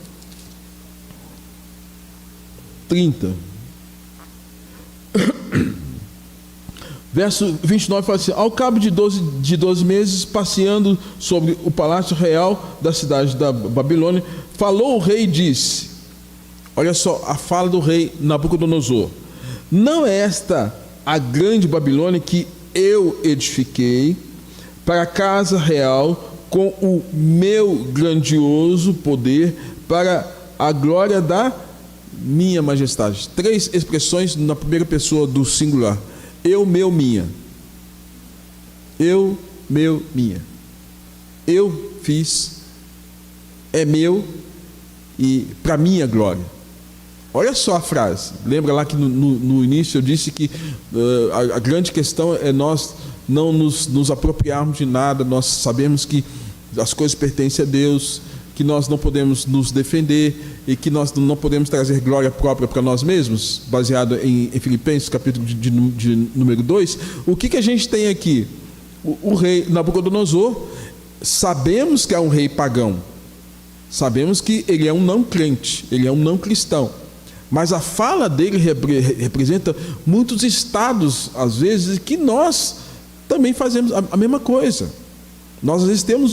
Verso 29 fala assim, ao cabo de 12 meses, passeando sobre o palácio real da cidade da Babilônia, falou o rei e disse, olha só a fala do rei Nabucodonosor, não é esta a grande Babilônia que eu edifiquei para a casa real com o meu grandioso poder para a glória da minha majestade. 3 expressões na primeira pessoa do singular. Eu, meu, minha. Eu, meu, minha. Eu fiz, é meu e para minha glória. Olha só a frase. Lembra lá que no início eu disse que a grande questão é nós não nos apropriarmos de nada, nós sabemos que as coisas pertencem a Deus, que nós não podemos nos defender e que nós não podemos trazer glória própria para nós mesmos, baseado em Filipenses, capítulo de número 2. O que a gente tem aqui? O rei Nabucodonosor, sabemos que é um rei pagão, sabemos que ele é um não crente, ele é um não cristão, mas a fala dele representa muitos estados, às vezes, que nós também fazemos a mesma coisa. Nós às vezes temos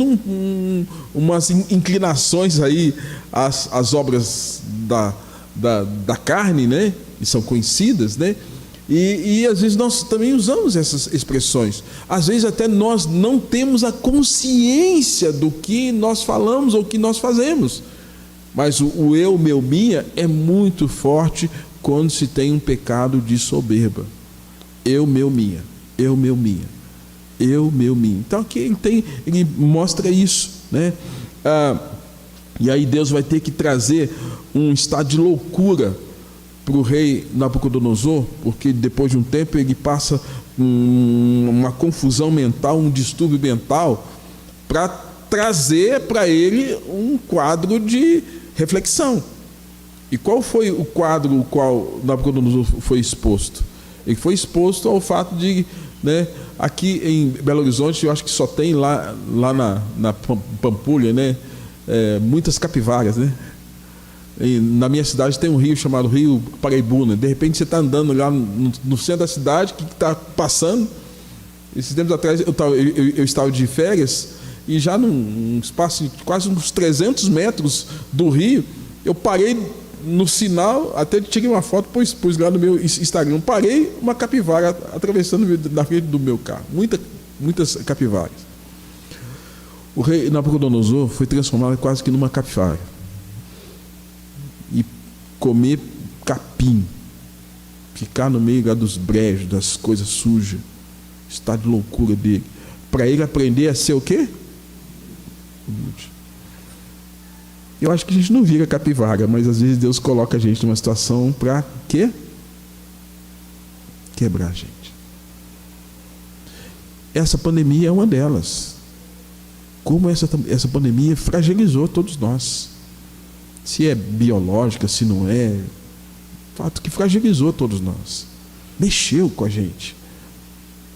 umas inclinações aí às obras da carne, né? E são conhecidas, né? E às vezes nós também usamos essas expressões. Às vezes até nós não temos a consciência do que nós falamos ou que nós fazemos. Mas o eu, meu, minha é muito forte quando se tem um pecado de soberba. Eu, meu, minha. Eu, meu, minha. Eu, meu, minha. Então aqui ele mostra isso, né? E aí Deus vai ter que trazer um estado de loucura para o rei Nabucodonosor, porque depois de um tempo ele passa uma confusão mental, um distúrbio mental, para trazer para ele um quadro de reflexão. E qual foi o quadro o qual Nabucodonosor foi exposto? Ele foi exposto ao fato de, né, aqui em Belo Horizonte, eu acho que só tem lá na Pampulha, né, muitas capivaras, né? E na minha cidade tem um rio chamado Rio Paraibuna. De repente você está andando lá no centro da cidade, o que está passando? Esses tempos atrás eu estava de férias e já num espaço de quase uns 300 metros do rio, eu parei no sinal, até tirei uma foto, pus lá no meu Instagram, parei uma capivara atravessando na frente do meu carro, muitas capivaras. O rei Nabucodonosor foi transformado quase que numa capivara, e comer capim, ficar no meio lá dos brejos, das coisas sujas, estado de loucura dele, para ele aprender a ser o quê? Humilde. Eu acho que a gente não vira capivara, mas às vezes Deus coloca a gente numa situação para quê? Quebrar a gente. Essa pandemia é uma delas. Como essa pandemia fragilizou todos nós. Se é biológica, se não é, fato que fragilizou todos nós. Mexeu com a gente.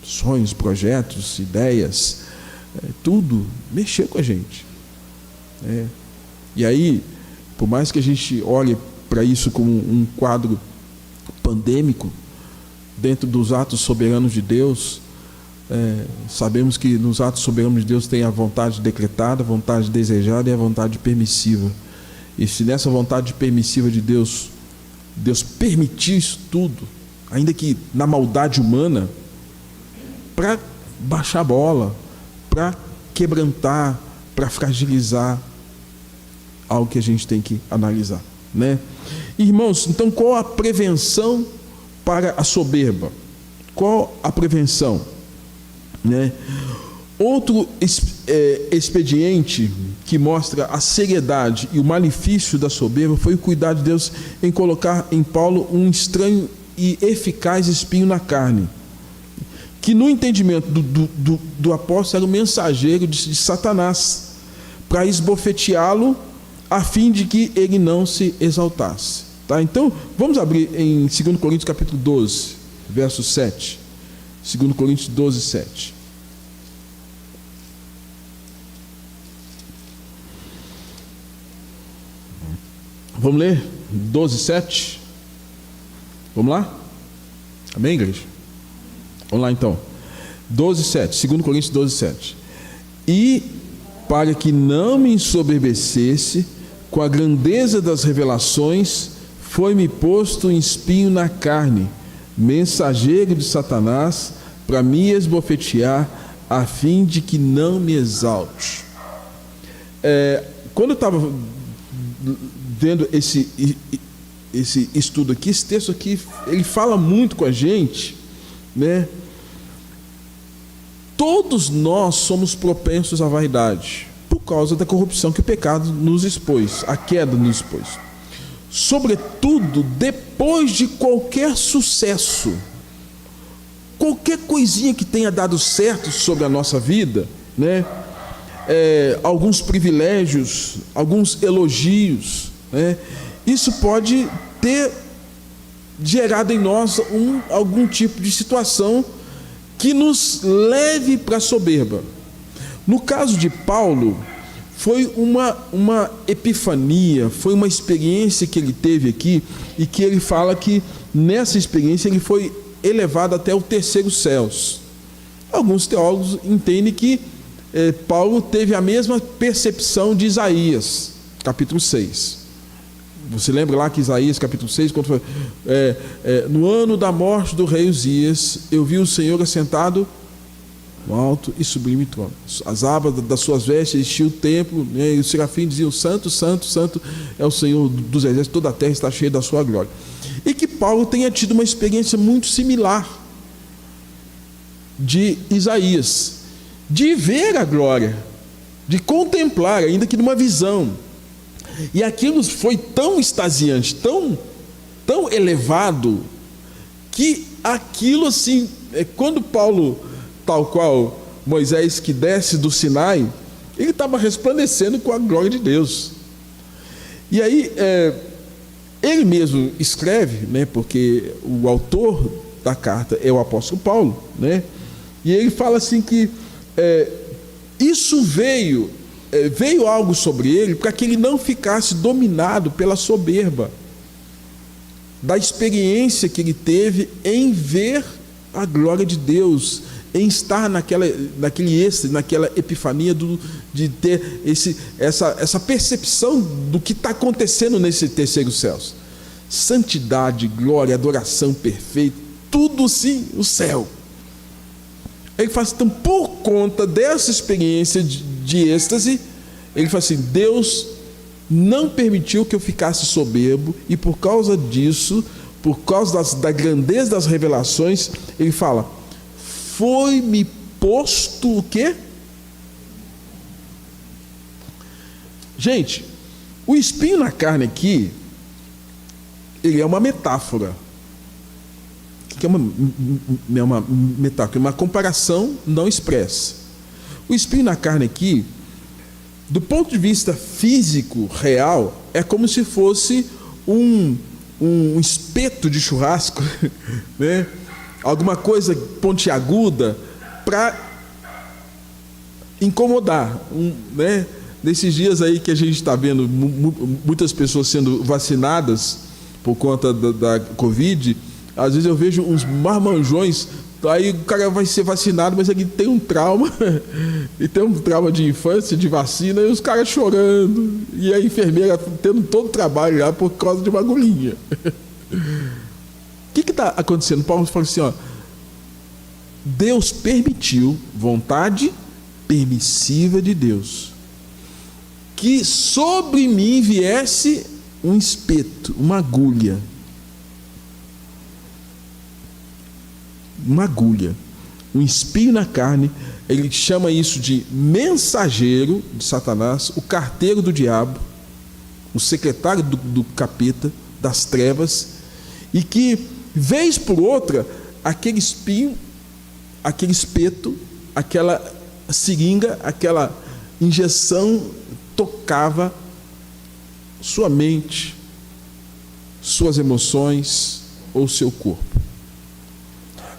Sonhos, projetos, ideias, tudo mexeu com a gente. E aí, por mais que a gente olhe para isso como um quadro pandêmico, dentro dos atos soberanos de Deus, sabemos que nos atos soberanos de Deus tem a vontade decretada, a vontade desejada e a vontade permissiva. E se nessa vontade permissiva de Deus, Deus permitiu isso tudo, ainda que na maldade humana, para baixar a bola, para quebrantar, para fragilizar algo que a gente tem que analisar, né? Irmãos, então qual a prevenção para a soberba? Qual a prevenção, né? Outro expediente que mostra a seriedade e o malefício da soberba foi o cuidado de Deus em colocar em Paulo um estranho e eficaz espinho na carne, que no entendimento do apóstolo era o mensageiro de Satanás, para esbofeteá-lo a fim de que ele não se exaltasse. Tá? Então, vamos abrir em 2 Coríntios capítulo 12, verso 7. 2 Coríntios 12, 7. Vamos ler 12, 7? Vamos lá? Amém, igreja? Vamos lá então. 12, 7. 2 Coríntios 12, 7. E para que não me ensoberbecesse com a grandeza das revelações, foi-me posto um espinho na carne, mensageiro de Satanás, para me esbofetear, a fim de que não me exalte. Quando eu estava vendo esse estudo aqui, esse texto aqui, ele fala muito com a gente, né? Todos nós somos propensos à vaidade, por causa da corrupção que o pecado nos expôs, a queda nos expôs. Sobretudo, depois de qualquer sucesso, qualquer coisinha que tenha dado certo sobre a nossa vida, né? Alguns privilégios, alguns elogios, né? Isso pode ter gerado em nós algum tipo de situação que nos leve para a soberba. No caso de Paulo, foi uma epifania, foi uma experiência que ele teve aqui, e que ele fala que nessa experiência ele foi elevado até o terceiro céus. Alguns teólogos entendem que Paulo teve a mesma percepção de Isaías, capítulo 6. Você lembra lá que Isaías, capítulo 6, quando foi, no ano da morte do rei Uzias, eu vi o Senhor assentado no alto e sublime trono. As abas das suas vestes enchiam o templo, né, e os serafins diziam: Santo, Santo, Santo é o Senhor dos exércitos, toda a terra está cheia da sua glória. E que Paulo tenha tido uma experiência muito similar de Isaías, de ver a glória, de contemplar, ainda que numa visão. E aquilo foi tão extasiante, tão elevado, que aquilo assim, quando Paulo, tal qual Moisés que desce do Sinai, ele estava resplandecendo com a glória de Deus. E aí, ele mesmo escreve, né, porque o autor da carta é o apóstolo Paulo, né, e ele fala assim que isso veio algo sobre ele para que ele não ficasse dominado pela soberba da experiência que ele teve em ver a glória de Deus, em estar naquele êxtase, naquela epifania de ter essa percepção do que está acontecendo nesse terceiro céu. Santidade, glória, adoração perfeita, tudo sim, o céu. Ele fala assim, então, por conta dessa experiência de êxtase, ele fala assim, Deus não permitiu que eu ficasse soberbo, e por causa disso, por causa da grandeza das revelações, ele fala, foi-me posto o quê? Gente, o espinho na carne aqui, ele é uma metáfora. O que é uma metáfora? Uma comparação não expressa. O espinho na carne aqui, do ponto de vista físico, real, é como se fosse um espeto de churrasco, né? Alguma coisa pontiaguda para incomodar, né? Nesses dias aí que a gente está vendo muitas pessoas sendo vacinadas por conta da Covid, às vezes eu vejo uns marmanjões, aí o cara vai ser vacinado, mas ele tem um trauma, e tem um trauma de infância, de vacina, e os caras chorando, e a enfermeira tendo todo o trabalho lá por causa de uma agulhinha. O que está acontecendo? Paulo fala assim, ó, Deus permitiu, vontade permissiva de Deus, que sobre mim viesse um espeto, uma agulha, um espinho na carne. Ele chama isso de mensageiro de Satanás, o carteiro do diabo, o secretário do capeta, das trevas, e que, vez por outra, aquele espinho, aquele espeto, aquela seringa, aquela injeção tocava sua mente, suas emoções ou seu corpo.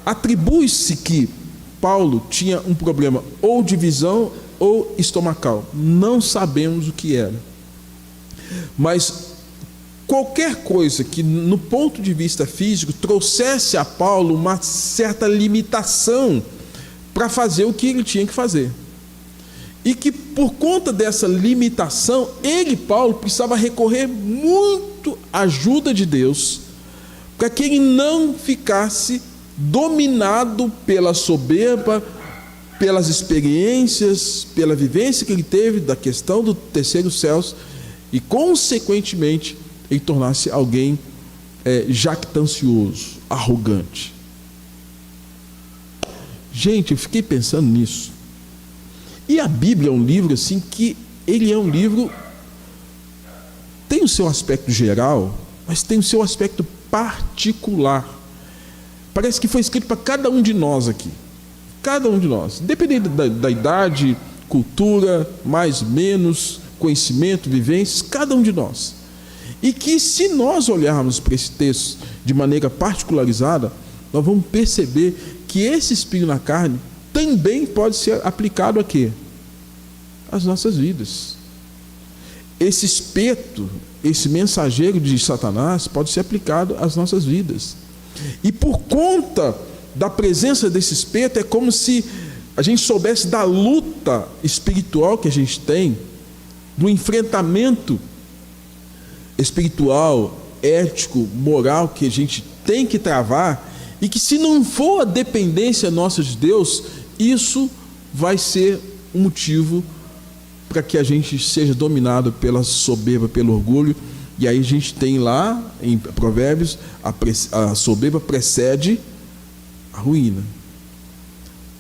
Atribui-se que Paulo tinha um problema ou de visão ou estomacal. Não sabemos o que era. Mas qualquer coisa que, no ponto de vista físico, trouxesse a Paulo uma certa limitação para fazer o que ele tinha que fazer. E que, por conta dessa limitação, Paulo, precisava recorrer muito à ajuda de Deus, para que ele não ficasse dominado pela soberba, pelas experiências, pela vivência que ele teve da questão do terceiro céu, e, consequentemente, ele tornasse alguém jactancioso, arrogante. Gente, eu fiquei pensando nisso. E a Bíblia é um livro assim que ele é um livro, tem o seu aspecto geral, mas tem o seu aspecto particular. Parece que foi escrito para cada um de nós aqui. Cada um de nós, independente da idade, cultura, mais, menos, conhecimento, vivências, cada um de nós. E que, se nós olharmos para esse texto de maneira particularizada, nós vamos perceber que esse espinho na carne também pode ser aplicado a quê? Às nossas vidas. Esse espeto, esse mensageiro de Satanás pode ser aplicado às nossas vidas. E por conta da presença desse espeto, é como se a gente soubesse da luta espiritual que a gente tem, do enfrentamento espiritual, ético, moral que a gente tem que travar, e que, se não for a dependência nossa de Deus, isso vai ser um motivo para que a gente seja dominado pela soberba, pelo orgulho. E aí a gente tem lá em Provérbios, a soberba precede a ruína.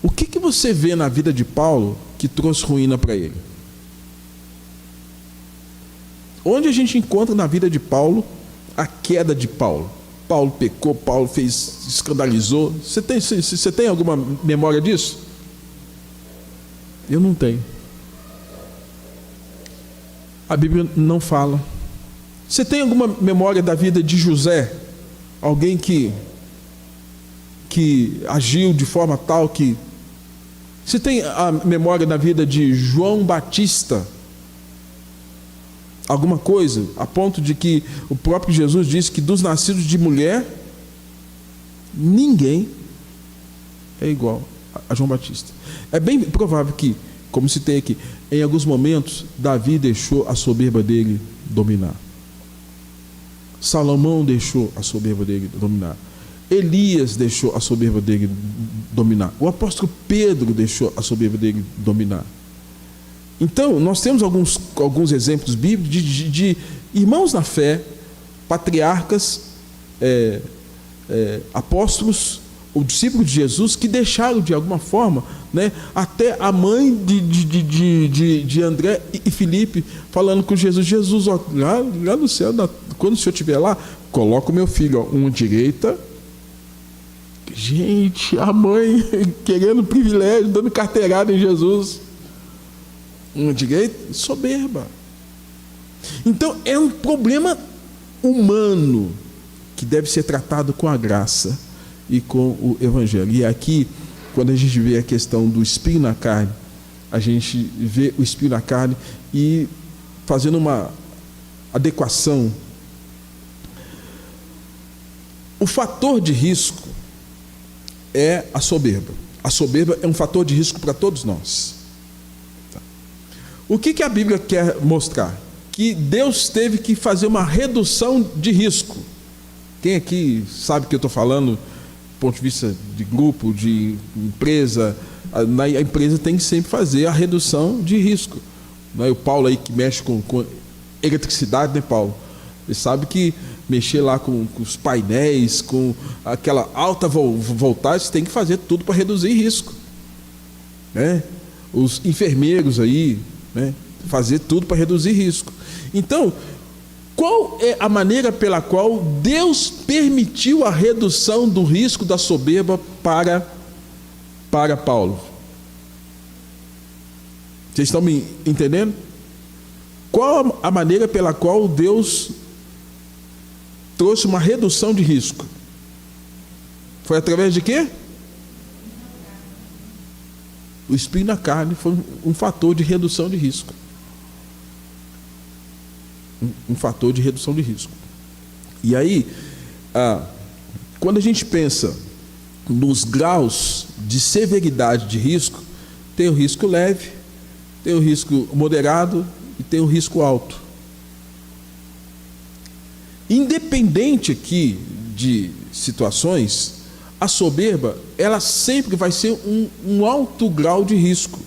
O que você vê na vida de Paulo que trouxe ruína para ele? Onde a gente encontra na vida de Paulo a queda de Paulo? Paulo pecou, Paulo escandalizou. Você tem alguma memória disso? Eu não tenho. A Bíblia não fala. Você tem alguma memória da vida de José? Alguém que agiu de forma tal que... Você tem a memória da vida de João Batista? Alguma coisa? A ponto de que o próprio Jesus disse que dos nascidos de mulher, ninguém é igual a João Batista. É bem provável que, como se tem aqui, em alguns momentos, Davi deixou a soberba dele dominar. Salomão deixou a soberba dele dominar. Elias deixou a soberba dele dominar. O apóstolo Pedro deixou a soberba dele dominar. Então, nós temos alguns exemplos bíblicos de irmãos na fé, patriarcas, apóstolos, ou discípulos de Jesus, que deixaram de alguma forma, né, até a mãe de André e Filipe, falando com Jesus: Jesus, ó, lá no céu, quando o Senhor estiver lá, coloca o meu filho, ó, uma direita. Gente, a mãe querendo privilégio, dando carteirada em Jesus. Uma direita, soberba. Então é um problema humano que deve ser tratado com a graça e com o Evangelho. E aqui, quando a gente vê a questão do espinho na carne, a gente vê o espinho na carne e fazendo uma adequação. O fator de risco é a soberba. A soberba é um fator de risco para todos nós. O que a Bíblia quer mostrar? Que Deus teve que fazer uma redução de risco. Quem aqui sabe o que eu estou falando, do ponto de vista de grupo, de empresa? A empresa tem que sempre fazer a redução de risco. Não é o Paulo aí que mexe com eletricidade, né, Paulo? Ele sabe que mexer lá com os painéis, com aquela alta voltagem, você tem que fazer tudo para reduzir risco, né? Os enfermeiros aí, né, fazer tudo para reduzir risco. Então, qual é a maneira pela qual Deus permitiu a redução do risco da soberba para Paulo? Vocês estão me entendendo? Qual a maneira pela qual Deus trouxe uma redução de risco? Foi através de quê? O espinho na carne foi um fator de redução de risco. Um fator de redução de risco. E aí, quando a gente pensa nos graus de severidade de risco, tem o risco leve, tem o risco moderado e tem o risco alto. Independente aqui de situações, a soberba, ela sempre vai ser um alto grau de risco.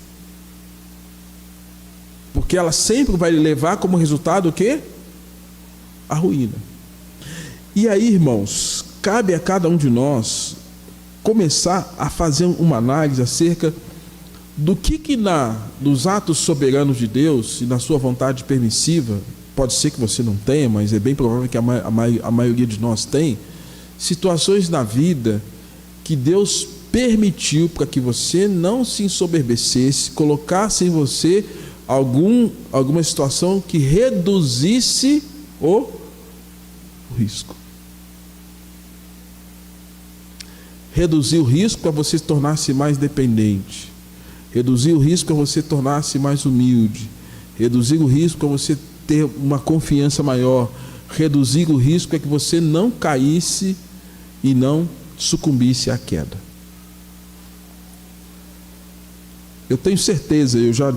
Porque ela sempre vai levar como resultado o quê? A ruína. E aí, irmãos, cabe a cada um de nós começar a fazer uma análise acerca do que nos atos soberanos de Deus e na sua vontade permissiva, pode ser que você não tenha, mas é bem provável que a maioria de nós tem, situações na vida que Deus permitiu para que você não se ensoberbecesse, colocasse em você alguma situação que reduzisse o risco. Reduzir o risco para você tornar-se mais dependente. Reduzir o risco para você tornar-se mais humilde. Reduzir o risco para você ter uma confiança maior. Reduzir o risco para que você não caísse e não sucumbisse à queda. Eu tenho certeza, eu já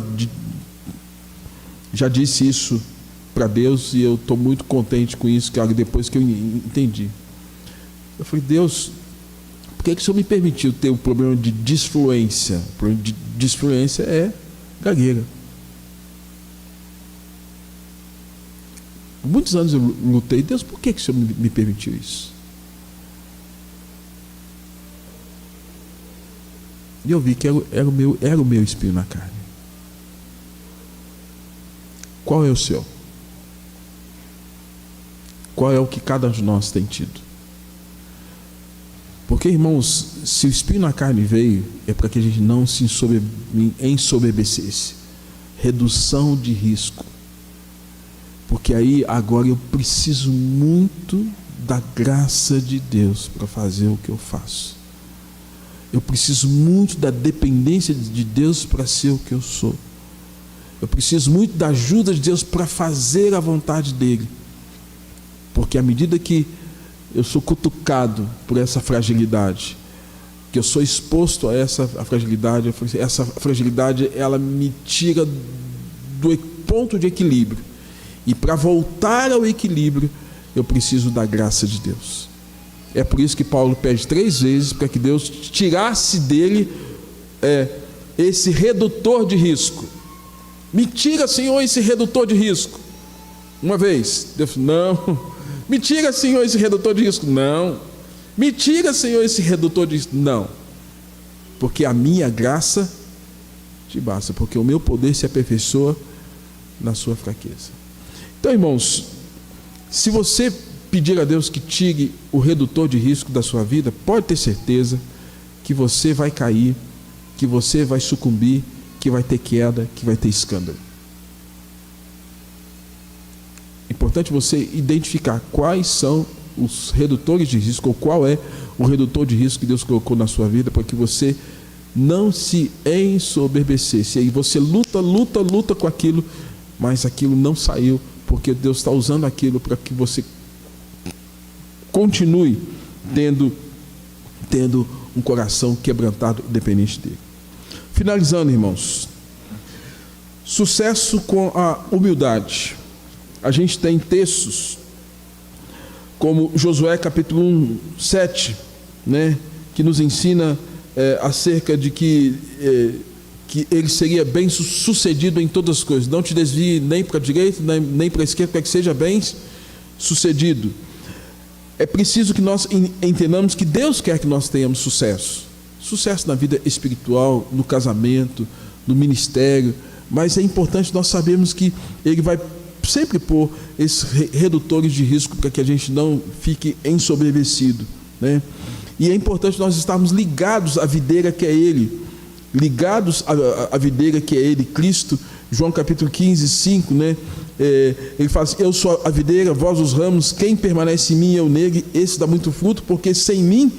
disse isso para Deus e eu estou muito contente com isso, depois que eu entendi. Eu falei: Deus, por que o Senhor me permitiu ter um problema de disfluência? O problema de disfluência é gagueira. Por muitos anos eu lutei. Deus, por que o Senhor me permitiu isso? E eu vi que era o meu espinho na carne. Qual é o seu? Qual é o que cada um de nós tem tido? Porque, irmãos, se o espinho na carne veio, é para que a gente não se ensoberbecesse. Redução de risco. Porque aí, agora, eu preciso muito da graça de Deus para fazer o que eu faço. Eu preciso muito da dependência de Deus para ser o que eu sou. Eu preciso muito da ajuda de Deus para fazer a vontade dEle. Porque à medida que eu sou cutucado por essa fragilidade, que eu sou exposto a essa fragilidade. Essa fragilidade, ela me tira do ponto de equilíbrio. E para voltar ao equilíbrio, eu preciso da graça de Deus. É por isso que Paulo pede 3 vezes para que Deus tirasse dele esse redutor de risco. Me tira, Senhor, esse redutor de risco. Uma vez, Deus falou, não. Me tira, Senhor, esse redutor de risco. Não. Me tira, Senhor, esse redutor de risco. Não. Porque a minha graça te basta, porque o meu poder se aperfeiçoa na sua fraqueza. Então, irmãos, se você pedir a Deus que tire o redutor de risco da sua vida, pode ter certeza que você vai cair, que você vai sucumbir, que vai ter queda, que vai ter escândalo. É importante você identificar quais são os redutores de risco, ou qual é o redutor de risco que Deus colocou na sua vida, para que você não se ensoberbecesse. E aí você luta com aquilo, mas aquilo não saiu, porque Deus está usando aquilo para que você continue tendo um coração quebrantado, dependente dele. Finalizando, irmãos, sucesso com a humildade. A gente tem textos como Josué capítulo 1, 7, né, que nos ensina acerca de que ele seria bem sucedido em todas as coisas. Não te desvie nem para a direita, nem para a esquerda, para que seja bem sucedido. É preciso que nós entendamos que Deus quer que nós tenhamos sucesso. Sucesso na vida espiritual, no casamento, no ministério. Mas é importante nós sabermos que Ele vai sempre pôr esses redutores de risco para que a gente não fique ensoberbecido, né? E é importante nós estarmos ligados à videira que é Ele, ligados à videira que é Ele, Cristo. João capítulo 15, 5, né? Ele fala assim, eu sou a videira, vós os ramos, quem permanece em mim, eu nele, esse dá muito fruto, porque sem mim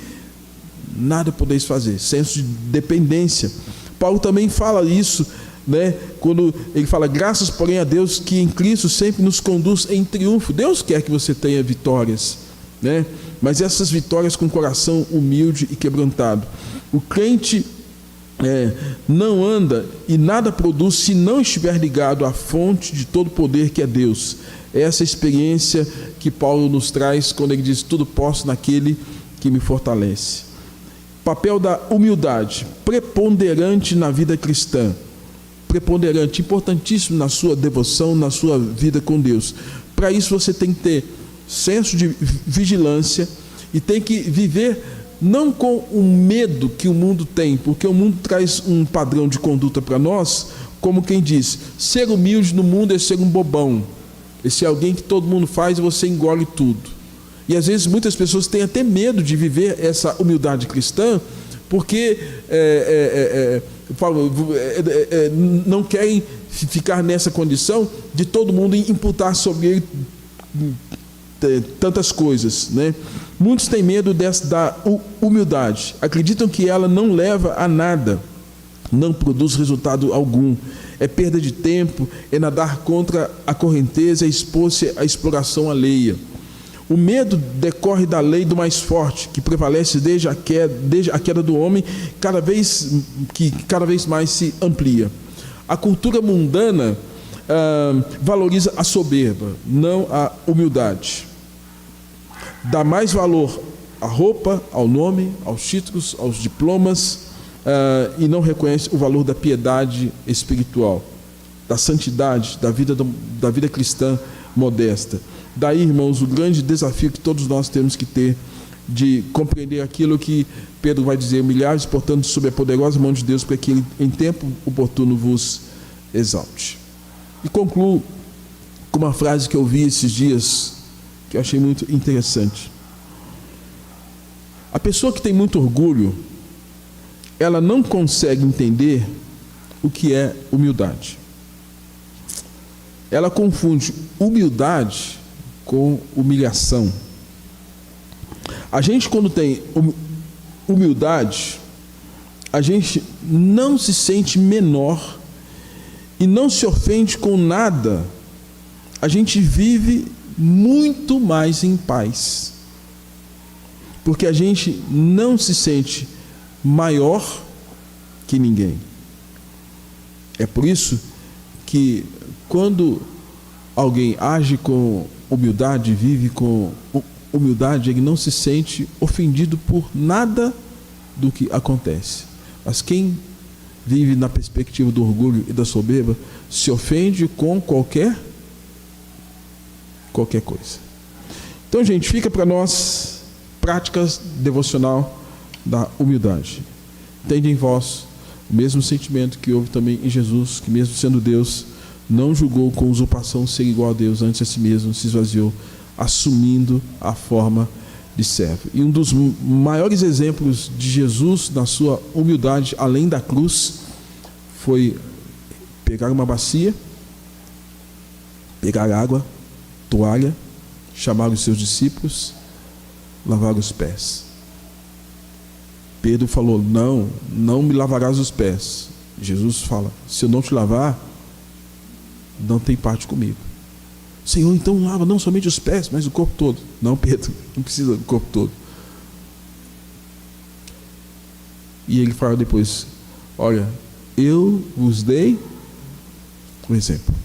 nada podeis fazer. Senso de dependência. Paulo também fala isso, né, quando ele fala, graças porém a Deus que em Cristo sempre nos conduz em triunfo. Deus quer que você tenha vitórias, né, mas essas vitórias com coração humilde e quebrantado. O crente não anda e nada produz se não estiver ligado à fonte de todo poder que é Deus. É essa experiência que Paulo nos traz quando ele diz, tudo posso naquele que me fortalece. Papel da humildade, preponderante na vida cristã. Preponderante, importantíssimo na sua devoção, na sua vida com Deus. Para isso você tem que ter senso de vigilância e tem que viver não com o medo que o mundo tem, porque o mundo traz um padrão de conduta para nós, como quem diz, ser humilde no mundo é ser um bobão, esse é alguém que todo mundo faz e você engole tudo. E às vezes muitas pessoas têm até medo de viver essa humildade cristã, porque não querem ficar nessa condição de todo mundo imputar sobre ele tantas coisas, né? Muitos têm medo da humildade, acreditam que ela não leva a nada, não produz resultado algum, é perda de tempo, é nadar contra a correnteza, é expor-se à exploração alheia. O medo decorre da lei do mais forte, que prevalece desde a queda do homem, cada vez mais se amplia. A cultura mundana valoriza a soberba, não a humildade. Dá mais valor à roupa, ao nome, aos títulos, aos diplomas, e não reconhece o valor da piedade espiritual, da santidade, da vida cristã modesta. Daí, irmãos, o grande desafio que todos nós temos que ter de compreender aquilo que Pedro vai dizer, milhares, portanto, sob a poderosa mão de Deus, para que Ele, em tempo oportuno, vos exalte. E concluo com uma frase que eu vi esses dias, que eu achei muito interessante. A pessoa que tem muito orgulho, ela não consegue entender o que é humildade. Ela confunde humildade com humilhação. A gente, quando tem humildade, a gente não se sente menor e não se ofende com nada. A gente vive muito mais em paz, porque a gente não se sente maior que ninguém. É por isso que quando alguém age com humildade, vive com humildade, ele não se sente ofendido por nada do que acontece. Mas quem vive na perspectiva do orgulho e da soberba se ofende com qualquer coisa. Então, gente, fica para nós práticas devocional da humildade. Tende em vós o mesmo sentimento que houve também em Jesus, que mesmo sendo Deus, não julgou com usurpação ser igual a Deus, antes a si mesmo se esvaziou, assumindo a forma de servo. E um dos maiores exemplos de Jesus na sua humildade, além da cruz, foi pegar uma bacia, pegar água, toalha, chamar os seus discípulos, lavar os pés. Pedro falou: não me lavarás os pés. Jesus fala: se eu não te lavar, não tem parte comigo. Senhor, então lava não somente os pés, mas o corpo todo. Não, Pedro, não precisa do corpo todo. E ele fala depois: olha, eu vos dei um exemplo.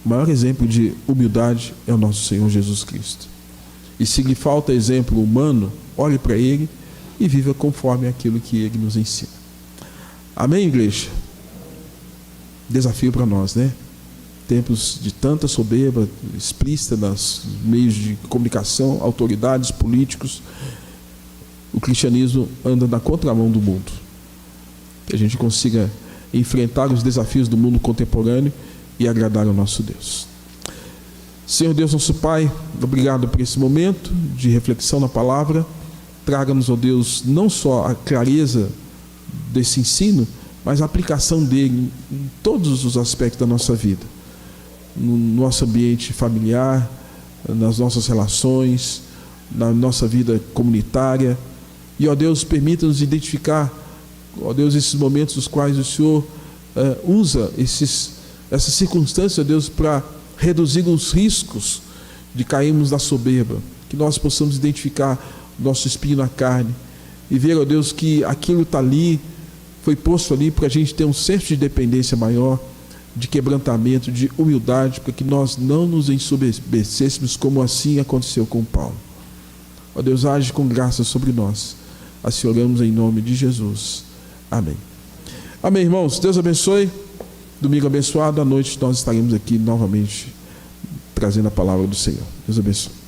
O maior exemplo de humildade é o nosso Senhor Jesus Cristo. E se lhe falta exemplo humano, olhe para Ele e viva conforme aquilo que Ele nos ensina. Amém, igreja? Desafio para nós, né? Tempos de tanta soberba explícita nos meios de comunicação, autoridades, políticos. O cristianismo anda na contramão do mundo. Que a gente consiga enfrentar os desafios do mundo contemporâneo e agradar ao nosso Deus. Senhor Deus, nosso Pai, obrigado por esse momento de reflexão na palavra. Traga-nos, ó Deus, não só a clareza desse ensino, mas a aplicação dele em todos os aspectos da nossa vida. No nosso ambiente familiar, nas nossas relações, na nossa vida comunitária. E, ó Deus, permita-nos identificar, ó Deus, esses momentos nos quais o Senhor usa essas circunstâncias, ó Deus, para reduzir os riscos de cairmos na soberba. Que nós possamos identificar o nosso espinho na carne e ver, ó Deus, que aquilo está ali, foi posto ali para a gente ter um senso de dependência maior, de quebrantamento, de humildade, para que nós não nos ensoberbecêssemos, como assim aconteceu com Paulo. Ó Deus, age com graça sobre nós. Assim oramos em nome de Jesus. Amém. Amém, irmãos. Deus abençoe. Domingo abençoado. À noite nós estaremos aqui novamente trazendo a palavra do Senhor. Deus abençoe.